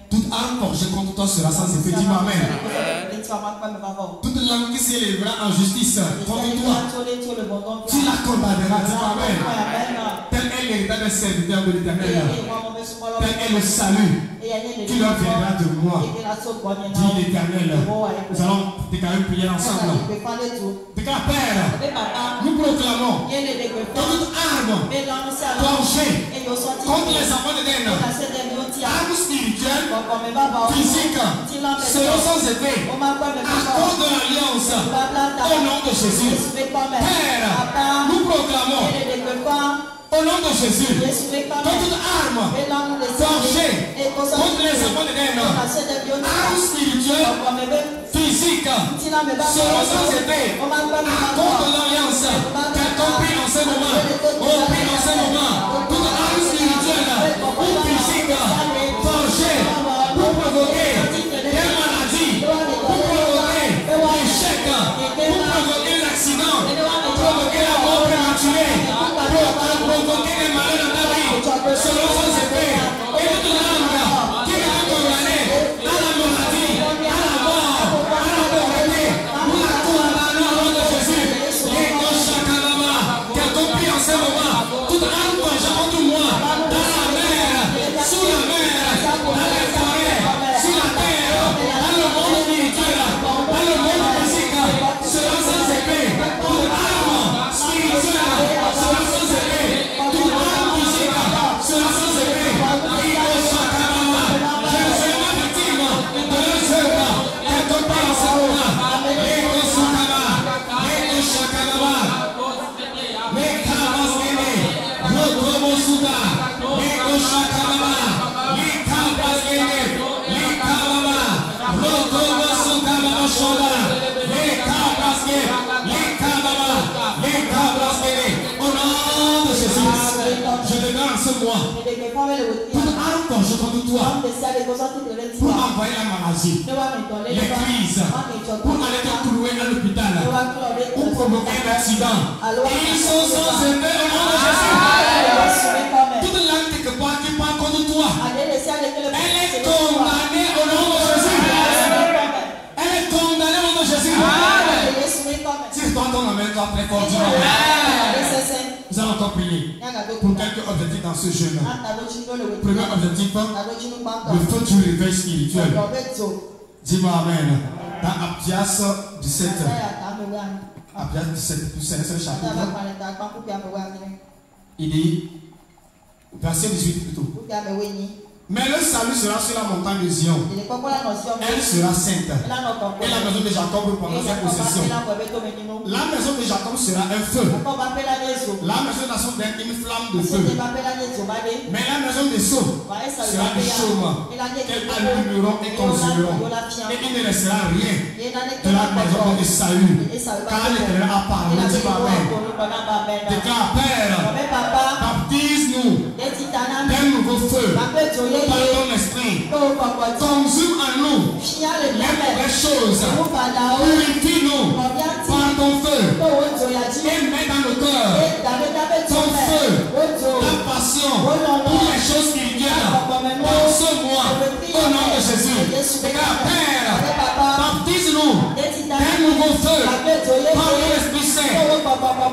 Toute arme forgée contre toi sera sans effet. Dis-moi amen. Toute langue qui s'élèvera en justice contre toi, tu la condamneras. Dis-moi amen. Tel est l'héritage des serviteurs de l'Éternel. Tel est le salut qui leur viendra de moi, dit l'Éternel. Nous allons déclarer une prière ensemble. Déclare: Père, nous proclamons que toute arme forgée contre les enfants d'Éden, armes spirituelles, physiques, seront sans effet à cause de l'alliance au nom de Jésus. Père, nous proclamons au nom de Jésus, que toute arme forgée contre les enfants d'Éden, armes spirituelles, physiques, seront sans effet à cause de l'alliance qui a compris en ce moment. Oh, prie en ce moment, toute arme spirituelle ou physique forgée pour provoquer des maladies, pour provoquer l'échec, pour provoquer l'accident, pour provoquer la mort prématurée, pour seront sans effet. Et toute langue qui est condamnée à la maladie, à la mort, à la pauvreté, nous la condamnons au nom de Jésus. Quelqu'un prie en ce moment. Toute âme penchée contre moi, dans la mer, sous la mer, dans les forêts, sur la terre, dans le monde spirituel, dans le monde physique, sera sans effet. Toute âme spirituelle sera sans effet. Toute âme physique sera sans effet. Je suis ma victime de leur œuvre. Quelqu'un prie en ce moment. Je te donne ce mois toute arme penchée contre toi pour envoyer la maladie, les crises, pour aller te trouver à l'hôpital, pour provoquer un accident. Ils sont sans effet au nom de Jésus. Toute langue quelque part qui parle contre toi, elle est condamnée au nom de Jésus. Elle est condamnée au nom de Jésus. Si toi ton amène toi très fort, nous allons encore prier pour quelques objectifs dans ce jeûne. Premier objectif, le feu du réveil spirituel. Dis-moi Amen. Dans Abdias 17, Abdias 17, c'est le chapitre. Il dit, verset 18 plutôt. Mais le salut sera sur la montagne de Zion. Elle sera sainte. Et la maison de Jacob reprendra sa possession. La maison de Jacob sera un feu. La maison de Nassau sera une flamme de feu. Mais la maison de Sceaux sera un chaume qu'elles allumeront et consumeront. Et il ne restera rien de la maison de Saül. Car l'Éternel a parlé. Dis Amen. Déclare, Père, baptise-nous d'un nouveau feu. Par ton esprit, consume en nous les mauvaises choses, purifie-nous par ton feu, et mets dans nos cœurs ton feu, ta passion pour les choses spirituelles dans ce mois, au nom de Jésus. Car Père, baptise-nous d'un nouveau feu par ton Esprit Saint,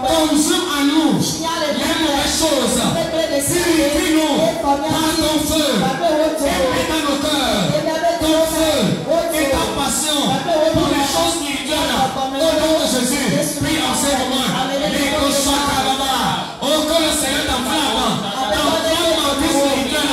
consume en nous les mauvaises choses, purifie-nous par ton feu. Et mets dans nos cœurs ton feu et ta passion pour les choses spirituelles au nom de Jésus. Prie en ce moment. Les cochons oh que le Seigneur t'enflamme en vie spirituelle,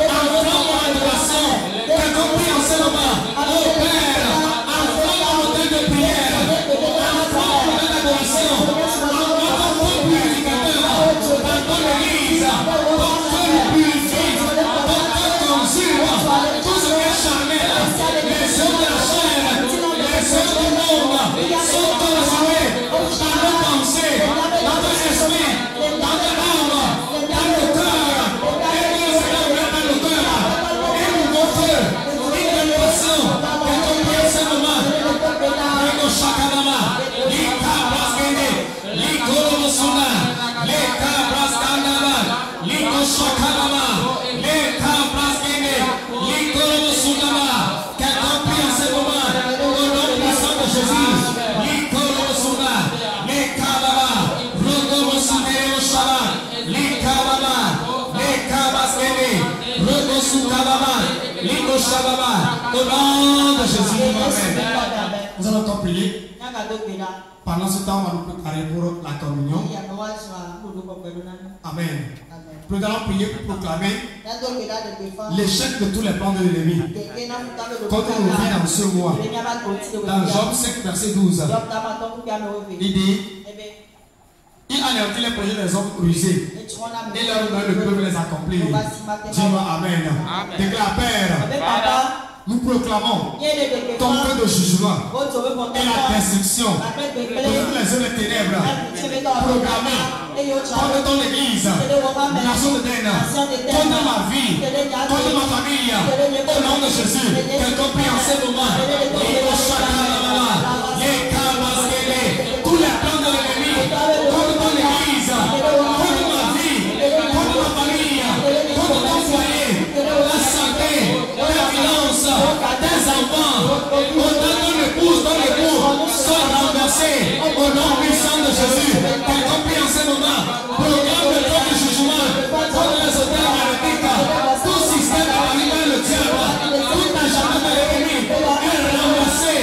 enflamme en adoration. Quelqu'un prie en ce moment. Oh Père, enflamme en hôtel de prière, enflamme en hôtel d'adoration, enflamme ton feu purificateur dans ton église, ton feu purifié. Tout ce qui est charnel, les œuvres de la chair, les œuvres du monde sont consumées dans nos pensées, dans notre esprit, dans notre âme, dans nos cœurs. Et que le Seigneur mette dans nos cœurs un nouveau feu, une passion, et qu'on prie ce moment. Rego Shakadama, Lika Braskene, Liko Rosuna, Lika Braskandama, Liko Shakadama, Lika Braskene. Quelqu'un prie en ce moment au nom puissant de Jésus. Au nom de Jésus. Nous allons encore prier. Pendant ce temps, on va nous préparer pour la communion. Amen. Nous allons prier pour proclamer l'échec de tous les plans de l'ennemi contre nos vies dans ce mois. Dans Job 5, verset 12, il dit, il anéantit les projets des hommes rusés et leur honneur ne peuvent les accomplir. Dis-moi Amen. Déclare, Père, nous proclamons ton feu de jugement et la destruction de toutes les œuvres des ténèbres programmées contre ton église, nation de Dène, contre ma vie, contre ma famille, au nom de Jésus. Quelqu'un prie en ce moment. Tous les plans de l'ennemi contre ton église, contre ma vie, contre ma famille, contre renversé au nom puissant de Jésus. Quelqu'un prie en ce moment. Programme de temps de jugement contre les auteurs magnétiques. Tout système animal, le diable, tout agenda de l'ennemi est renversé.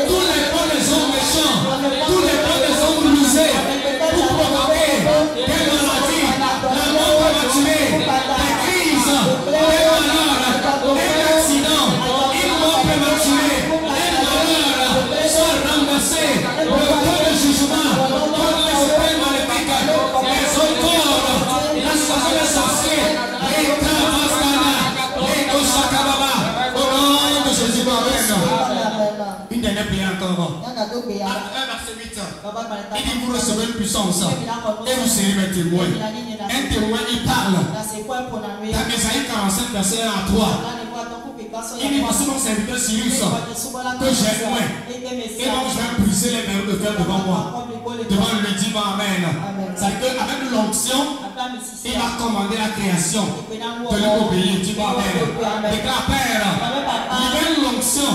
Tous les plans des hommes méchants, tous les plans des hommes rusés pour provoquer des maladies, la mort prématurée, des crises, des malheurs, des accidents, une mort prématurée, des malheurs sont renversés. Le temps de jugement contre les auteurs magnétiques, les auteurs, l'association des sorciers, les Kavasana, les Koshakababa, au nom de Jésus. Amen. Une dernière prière encore. Verset 8. Il dit vous recevez une puissance et vous serez mes témoins. Un témoin, il parle. Dans Ésaïe 45, verset 1 à 3. Il dit voici mon serviteur Cyrus que j'ai loin. Et donc je vais briser les verrous de fer devant moi. Devant lui, dis Amen. C'est-à-dire qu'avec l'onction, il a commandé la création de lui obéir. Dis Amen. Déclare Père, il y a une onction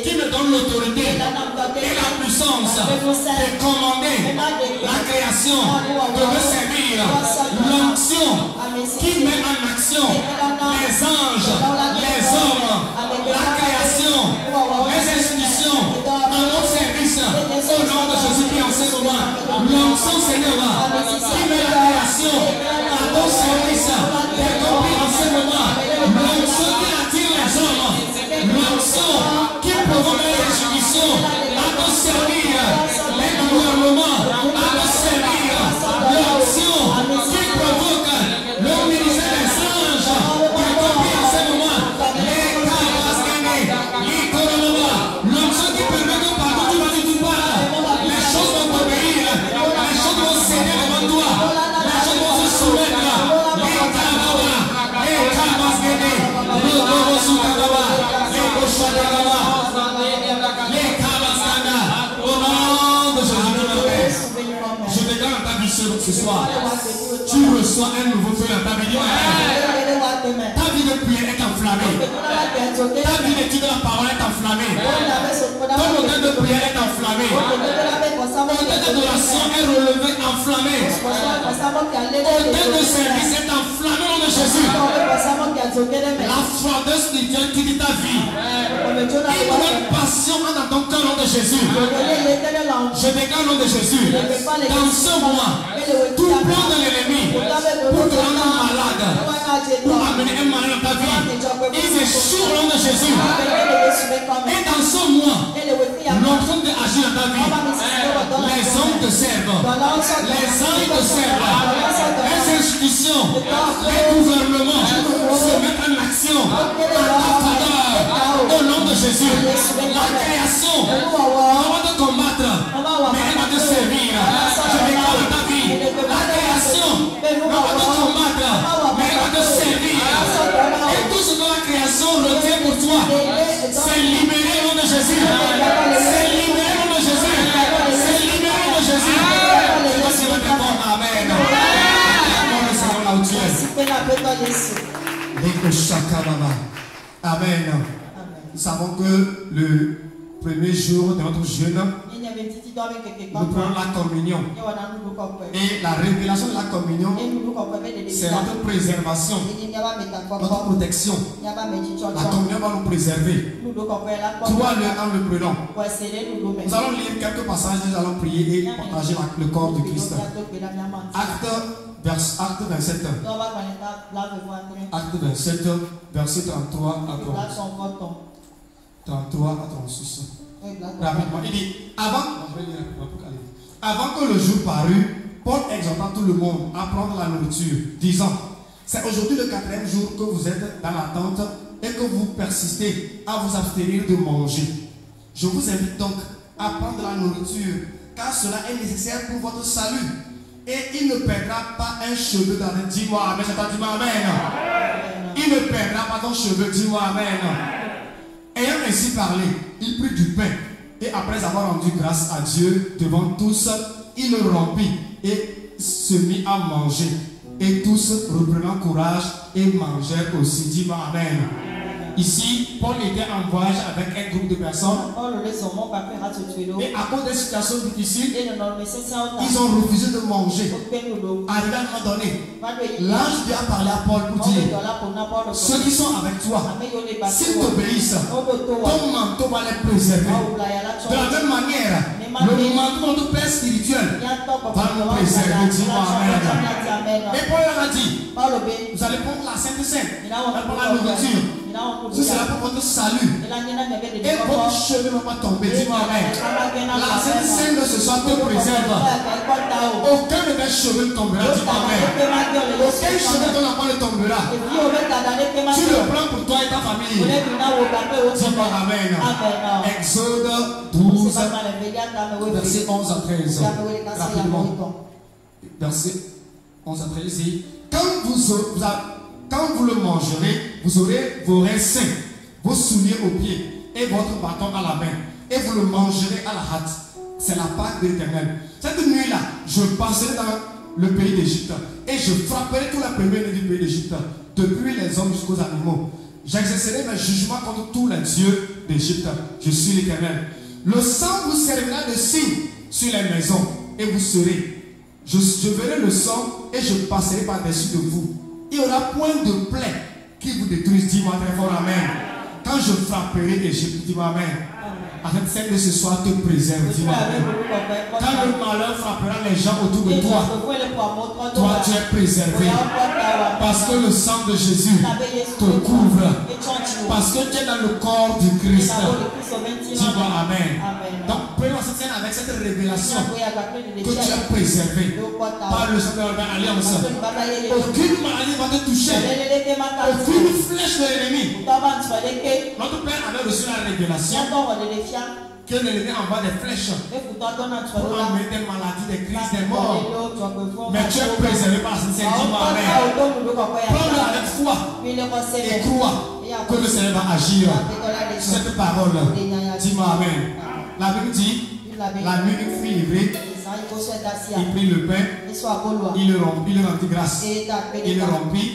qui me donne l'autorité et la puissance de commander la création, de me servir. L'onction qui met en action les anges, les hommes, la création, les institutions dans notre service. Au nom de Jésus-Christ en ce moment, l'onction Seigneur qui met la création à ton service. J'ai compris en ce moment, l'onction qui attire les hommes, l'onction qui provoque les réjouissions à te servir, les gouvernements à te servir, l'onction qui provoque le ministère des anges. J'ai compris en ce moment, les Kavasane, les Koronova, l'onction qui permet que partout tu vas du parles, les choses vont t'obéir, les choses vont céder devant toi, les choses vont se soumettre, les Kavava, les Kavasane, les Korosukagava, les Koshakagava, les Kavasana, au nom de Jésus. Je déclare dans ta vie ce soir, tu reçois un nouveau feu dans ta vie. Ta vie de prière est enflammée. Ta vie d'étude de la parole est enflammée. Ton odeur de prière est enflammé. Ton odeur d'adoration est relevé, enflammé. Odeur de service est enflammé au nom de Jésus. La froideur spirituelle qui dit ta vie. Une passion dans ton cœur au nom de Jésus. Je déclare au nom de Jésus. Dans ce mois, tout plan de l'ennemi pour te rendre malade, pour amener un malade dans ta vie, il échoue au nom de Jésus. Et dans ce mois, l'onction d'agir dans ta vie, les hommes te servent, les anges te servent, les institutions, les gouvernements se mettent en action en ta faveur au nom de Jésus. La création, on va te combattre, mais elle va te servir. Je déclare dans ta vie, la création, on va te combattre, mais elle va te servir. Et tout ce que la création retient pour toi, c'est libéré au nom de Jésus. C'est libéré au nom de Jésus. C'est libéré au nom de Jésus. Je sais pas si vous répondez Amen. Là où tu es. Amen. Nous savons que le premier jour de notre jeûne, nous prenons la communion. Et la révélation de la communion, c'est notre préservation, notre protection. La communion va nous préserver. Crois-le en le prenant. Nous allons lire quelques passages, nous allons prier et partager le corps de Christ. Acte 27. Acte 27, verset 33 à 30. 33 à 36. Rapidement, il dit, avant que le jour parût, Paul exhorta tout le monde à prendre la nourriture, disant, c'est aujourd'hui le 4e jour que vous êtes dans l'attente et que vous persistez à vous abstenir de manger. Je vous invite donc à prendre la nourriture, car cela est nécessaire pour votre salut. Et il ne perdra pas un cheveu dans le... Dis-moi Amen, dis-moi Amen. Il ne perdra pas ton cheveu, dis-moi Amen. Ayant ainsi parlé, il prit du pain et après avoir rendu grâce à Dieu devant tous, il le rompit et se mit à manger. Et tous reprenant courage et mangèrent aussi. Dis-moi Amen. Ici, Paul était en voyage avec un groupe de personnes. Et à cause des situations difficiles, ils ont refusé de manger. Arrivé à un moment donné, l'ange Dieu a parlé à Paul pour dire, ceux qui sont avec toi, s'ils t'obéissent, ton manteau va les préserver. De la même manière, le manteau de notre Père spirituel va nous préserver. Dis-moi amen. Et Paul leur a dit, vous allez prendre la Sainte Seine, pour la nourriture. Ce sera pour votre salut. Et votre cheveux ne va pas tomber. Dis-moi amen. La Sainte Seine de ce soir te préserve. Aucun de tes cheveux ne tombera. Dis-moi amen. Aucun cheveu de ton enfant ne tombera. Tu le prends pour toi et ta famille. Dis-moi amen. Exode 12, verset 11 à 13. Rapidement. Verset 11 à 13 dit, quand vous le mangerez, vous aurez vos reins sains, vos souliers aux pieds et votre bâton à la main. Et vous le mangerez à la hâte. C'est la Pâque de l'Éternel. Cette nuit-là, je passerai dans le pays d'Égypte et je frapperai tous les premiers-nés du pays d'Égypte, depuis les hommes jusqu'aux animaux. J'exercerai mes jugements contre tous les dieux d'Égypte. Je suis l'Éternel. Le sang vous servira de signe sur les maisons et vous serez. Je verrai le sang et je passerai par-dessus de vous. Il n'y aura point de plaie qui vous détruise. Dis-moi très fort amen. Quand je frapperai l'Égypte, dis-moi amen. Avec celle de ce soir te préserve. Dis-moi amen. Quand le malheur frappera les gens autour de toi, toi tu es préservé. Parce que le sang de Jésus te couvre. Parce que tu es dans le corps du Christ. Dis-moi amen. Donc prenons cette scène avec cette révélation que tu es préservé par le sang de l'Alliance. Aucune maladie va te toucher. Aucune flèche de l'ennemi. Notre Père avait reçu la révélation que l'ennemi envoie des flèches pour amener des maladies, des crises, des morts. Mais tu es préservé par ce Seigneur. Dis-moi amen. Prends-le avec foi et crois que le Seigneur va agir sur cette parole. Dis-moi amen. La Bible dit, la nuit il fut livré, il prit le pain, il le rendit grâce, il le rompit,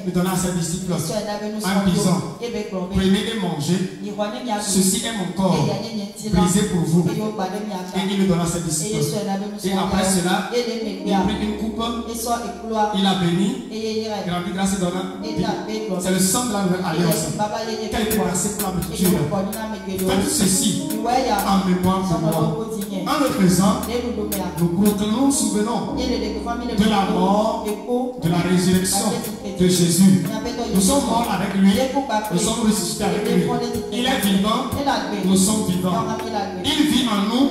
il donna à ses disciples en disant, prenez et mangez, ceci est mon corps brisé pour vous. Et il le donna à ses disciples. Et après cela, il prit une coupe, il a béni, il rendit grâce et donna. C'est le sang de la nouvelle alliance qui a été versé pour la multitude. Faites ceci en mémoire de moi. En le faisant, nous proclamons, souvenons de la mort, de la résurrection de Jésus. Nous sommes morts avec lui, nous sommes ressuscités avec lui. Il est vivant, nous sommes vivants. Il vit en nous,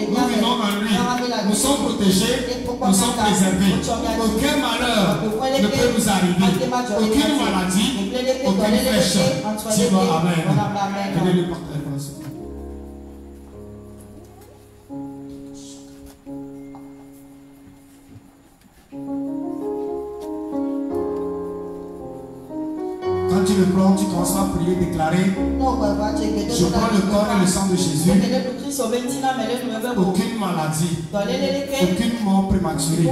nous vivons en lui. Nous sommes protégés, nous sommes préservés. Aucun malheur ne peut nous arriver, aucune maladie, aucune flèche. Dis-moi amen. Venez le partager. Quand tu le prends, tu commences à prier, déclarer, je prends le corps et le sang de Jésus. Aucune maladie, aucune mort prématurée,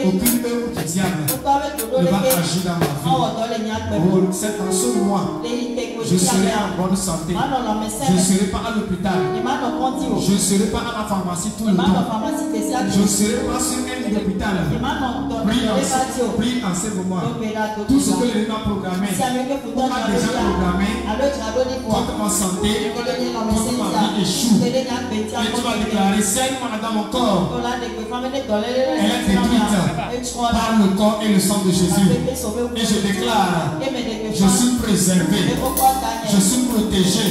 aucune œuvre du diable ne va agir dans ma vie. C'est en ce mois, je serai en bonne santé. Je ne serai pas à l'hôpital. Je ne serai pas à la pharmacie tout le temps. Je ne serai pas sur un lit d'hôpital. Prie en ce moment. Tout ce que l'ennemi a programmé, on a déjà programmé contre ma santé, contre ma vie échoue. Et tu vas déclarer, celle dans mon corps, elle est détruite par le corps et le sang de Jésus. Et je déclare, je suis préservé, je suis protégé,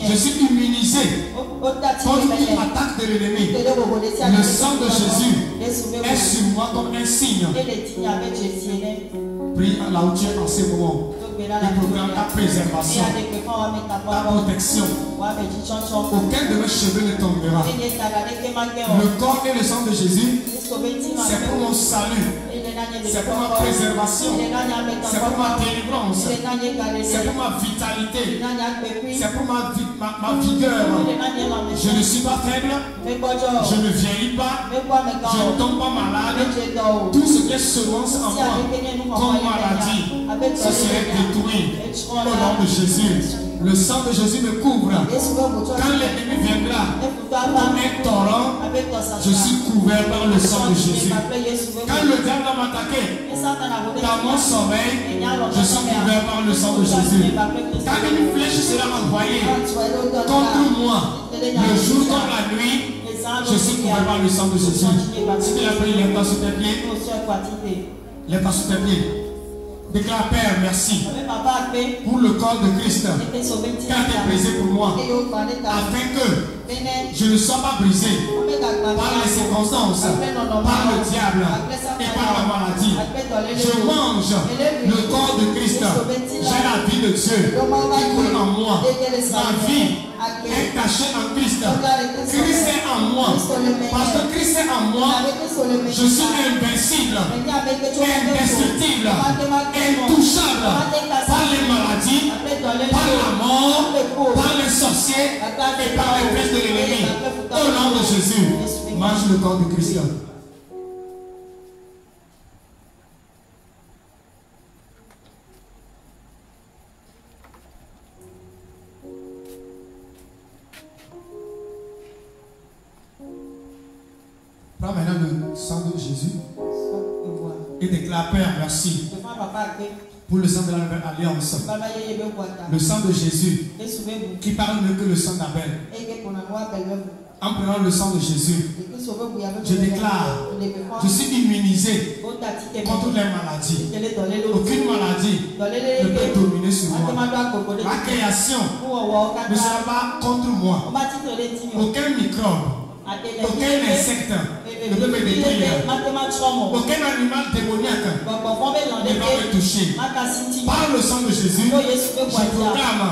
je suis immunisé contre toute attaque de l'ennemi. Le sang de Jésus est sur moi comme un signe. Prie là où tu es en ce moment. Il programme ta préservation, ta protection. Aucun de mes cheveux ne tombera. Le corps et le sang de Jésus, c'est pour mon salut. c'est pour ma préservation, c'est pour ma délivrance, c'est pour ma vitalité, c'est pour ma vigueur. Je ne suis pas faible, je ne vieillis pas, je ne tombe pas malade. Tout ce qui est semence en moi, comme maladie, ce serait détruit au nom de Jésus. Le sang de Jésus me couvre. Quand l'ennemi viendra comme un torrent, je suis couvert par le sang de Jésus. Quand le diable va m'attaquer dans mon sommeil, je suis couvert par le sang de Jésus. Quand une flèche sera envoyée contre moi, le jour comme la nuit, je suis couvert par le sang de Jésus. Si tu l'as pris, lève-toi sur tes pieds. Lève-toi sur tes pieds. Déclare, Père, merci pour le corps de Christ qui a été brisé pour moi, afin que je ne sois pas brisé par les circonstances, par le diable et par la maladie. Je mange le corps de Christ. J'ai la vie de Dieu qui coule en moi. Ma vie est cachée en Christ. Christ est en moi. Parce que Christ est en moi, je suis invincible, indestructible, intouchable par les maladies, par la mort, par les sorciers et par les flèches de l'ennemi. Au nom de Jésus, mange le corps de Christ. Prends maintenant le sang de Jésus et déclare, Père, merci pour le sang de la nouvelle alliance. Le sang de Jésus qui parle mieux que le sang d'Abel. En prenant le sang de Jésus, je déclare, je suis immunisé contre les maladies. Aucune maladie ne peut dominer sur moi. Ma création ne sera pas contre moi. Aucun microbe, aucun insecte ne peut me détruire. Aucun animal démoniaque ne va me toucher. Par le sang de Jésus, je proclame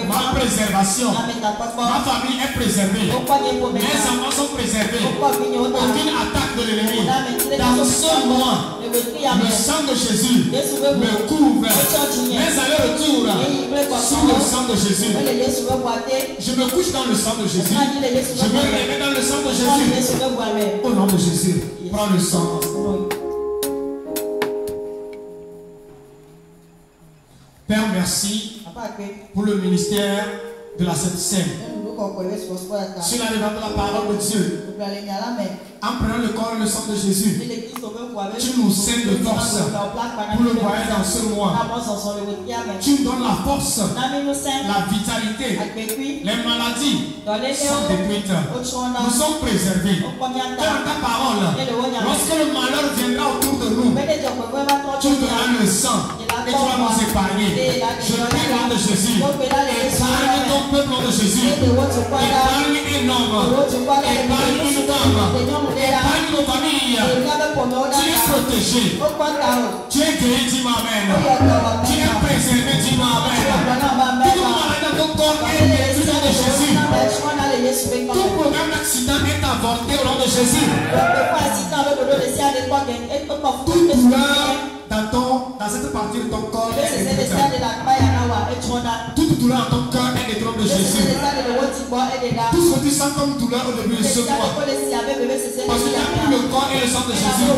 ma préservation. Ma famille est préservée. Mes enfants sont préservés. Aucune attaque de l'ennemi. Dans ce mois, le sang de Jésus me couvre. Mes allers-retours sous le sang de Jésus. Je me couche dans le sang de Jésus. Je me réveille dans le sang de Jésus. Au nom de Jésus, prends le sang. Père, merci pour le ministère de la Sainte Seine. Sur la demande de la parole de Dieu, en prenant le corps et le sang de Jésus, tu nous scènes de force pour le voyage dans ce mois. Tu nous donnes la force, la vitalité. Les maladies sont détruites. Nous sommes préservés. Dans ta parole, lorsque le malheur viendra autour de nous, tu donneras le sang et tu vas nous épargner. Je prie au nom de Jésus. Épargne ton peuple au nom de Jésus. Épargne un homme. Épargne une femme. Épargne nos familles. Tu es protégé. Tu es guéri, dis-moi amen. Tu es préservé, dis-moi amen. Tout malade dans ton corps est guéri au nom de Jésus. Tout programme d'accident est avorté au nom de Jésus. Toute douleur dans cette partie de ton corps est détruite. Toute douleur dans ton cœur est détruite de Jésus. Tout ce que tu sens comme douleur au début de ce mois, parce que tu as pris le corps et le sang de Jésus,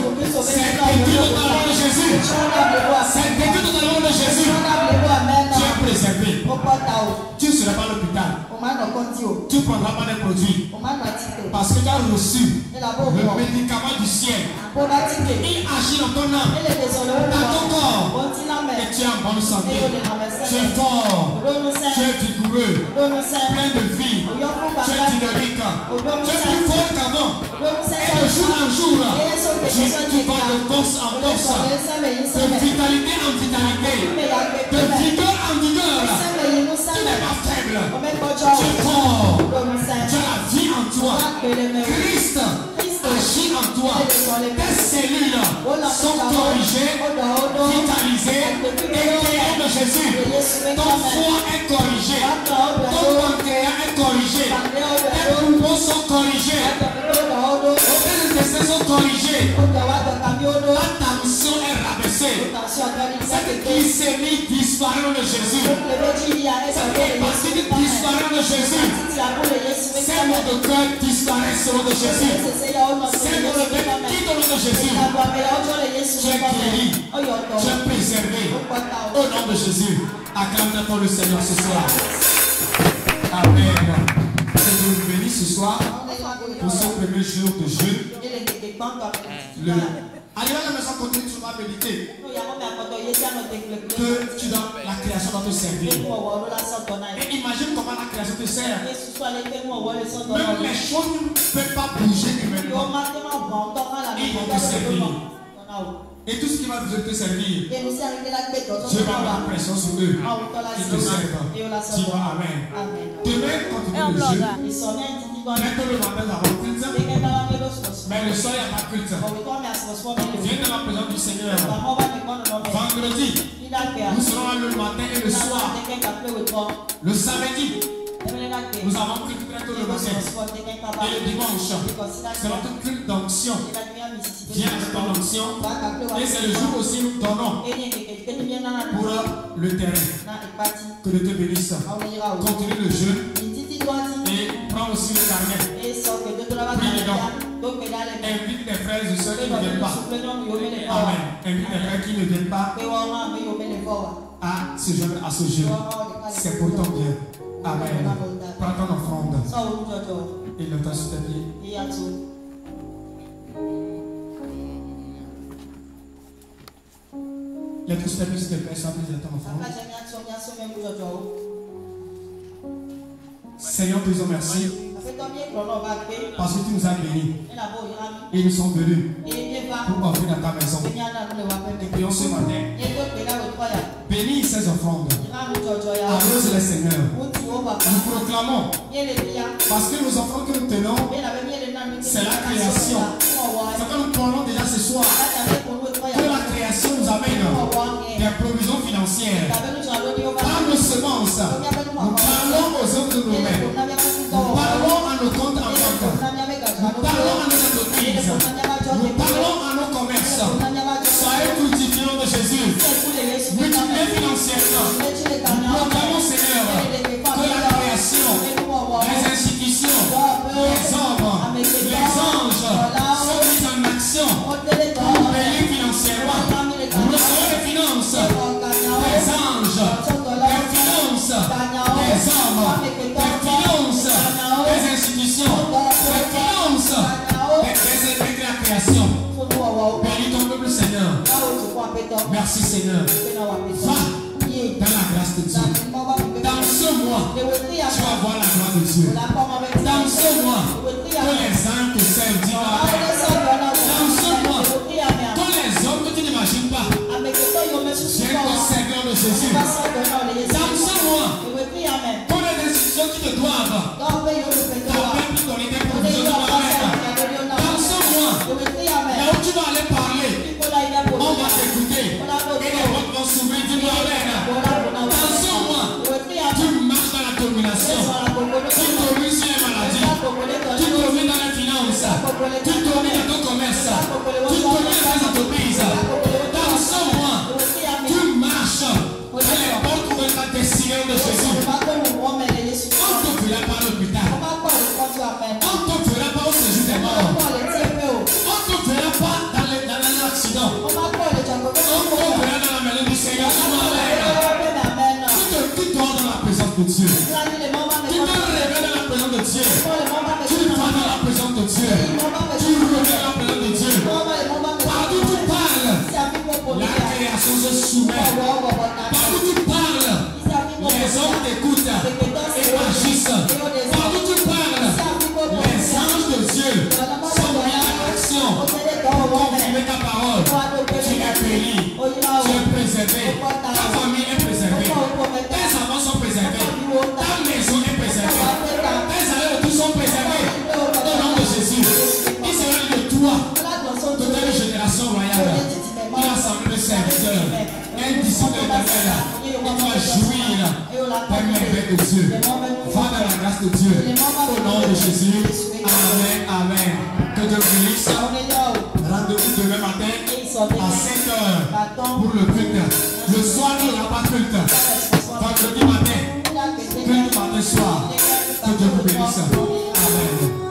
c'est détruit dans le nom de Jésus. C'est détruit dans le nom de Jésus. Tu es préservé. Tu ne seras pas à l'hôpital. Tu ne prendras pas des produits. Parce que tu as reçu le médicament du ciel. Il agit dans ton âme, dans ton corps. Et tu es en bonne santé. Tu es fort. Tu es vigoureux. Plein de vie. Tu es dynamique. Tu es plus fort qu'avant. Et de jour en jour, tu vas de force en force. De vitalité en vitalité. De vigueur en vigueur. Tu n'es pas faible. Tu es fort. Tu as la vie en toi. Christ agit en toi. Tes cellules sont corrigées, vitalisées et guéries de Jésus. Ton foie est corrigé. Ton pancréas est corrigé. Tes poumons sont corrigés. Tes intestins sont corrigés. Ta tension Cette glycémie disparaît au nom de Jésus. Cette capacité disparaît au nom de Jésus. Ces mots de cœur disparaissent au nom de Jésus. Ces mots de cœur quittent au nom de Jésus. Tu es guéri. Tu es préservé. Au nom de Jésus. Acclame pour le Seigneur ce soir. Amen. Que Dieu vous bénisse ce soir pour ce premier jour de jeûne. Arrivé à la maison, continue, tu vas méditer. Que tu dois, la création doit te servir. Et imagine comment la création te sert. Même les choses ne peuvent pas bouger humainement. Ils vont te servir. Et tout ce qui va te servir, Dieu va mettre pression sur eux. Ils te servent. Dis-moi Amen. Demain, continue le jeûne. Maintenant, le matin, nous avons culte. Mais le soir, il n'y a pas culte. Viens dans la présence du Seigneur. Vendredi, nous serons le matin et le soir. Le samedi, nous avons culte très tôt le matin. Et le dimanche, c'est notre culte d'onction. Viens avec ton onction. Et c'est le jour aussi nous donnons pour le terrain. Que Dieu te bénisse. Continue le jeûne. Et prends aussi le carnet. Prie dedans. Invite les frères et ceux qui ne viennent pas. Amen. Invite les frères qui ne viennent pas à se joindre à ce jeûne. C'est pour ton bien. Amen. Prends ton offrande. Et lève-toi sur tes pieds. Lève-toi sur tes pieds, s'il te plaît, sois plus de ton offrande. Seigneur, te disons merci. Parce que tu nous as bénis. Et nous sommes venus pour offrir dans ta maison. Et prions ce matin. Bénis ces offrandes. Arrose les Seigneur. Nous proclamons. Parce que nos offrandes que nous tenons, c'est la création. C'est que nous parlons déjà ce soir. Que la création nous amène des provisions financières. Par nos semences, nous parlons aux hommes de nos mains. Nous parlons à nos comptes en banque. Nous parlons à nos entreprises. Nous parlons à nos commerces. Soyez fructifiés au nom de Jésus. Multipliez financièrement. Nous proclamons, Seigneur, que la création, les institutions, les hommes, les anges sont mis en action pour payer financièrement. Nous recevons les finances des anges, des finances des hommes, des finances des institutions, des finances de la création. Bénis ton peuple, Seigneur. Merci, Seigneur. Va dans la grâce de Dieu. Dans ce mois, tu vas voir la gloire de Dieu. Dans ce mois, que les anges te servent. Dis-moi Amen. Dans ce mois, que les hommes que tu n'imagines pas viennent te servir de Jésus. Dans ce mois, que les institutions qui te doivent t'appellent pour donner des provisions. Dans ce mois, là où tu vas aller parler, on va t'écouter. Et les votes vont s'ouvrir. Dis-moi Amen. Dans ce mois, tu marches dans la domination. Tu domines sur les maladies. Tu domines dans les finances. Tu domines dans ton commerce. Tu domines dans les entreprises. Dans ce mois, tu marches dans les portes de ta destinée de Jésus. On ne te verra pas à l'hôpital. On ne te verra pas au séjour des morts. On ne te verra pas dans l'accident. On te verra dans la maison du Seigneur. Tu dors dans la présence de Dieu. Tu te réveilles dans la présence de Dieu. Tu vas dans la présence de Dieu. Tu reviens dans la présence de Dieu. Partout tu parles, la création se soumet. Partout tu parles, les hommes t'écoutent et agissent. Partout tu parles, les anges de Dieu sont mis en action pour confirmer ta parole. Tu es béni, tu es préservé, ta famille est préservée, tes enfants sont préservés, ta maison est préservée, tes allers-retours sont préservés. Au nom de Jésus, il sera de toi, de ta génération royale, une assemblée de serviteurs, un disciple de l'éternel, qui va jouir des merveilles de Dieu. Va dans la grâce de Dieu. Au nom de Jésus. Amen. Amen. Que Dieu bénisse. Rendez-vous demain matin à 5 heures pour le culte. Le soir, il n'y aura pas de culte. Vendredi matin, culte matin soir. Que Dieu vous bénisse. Amen.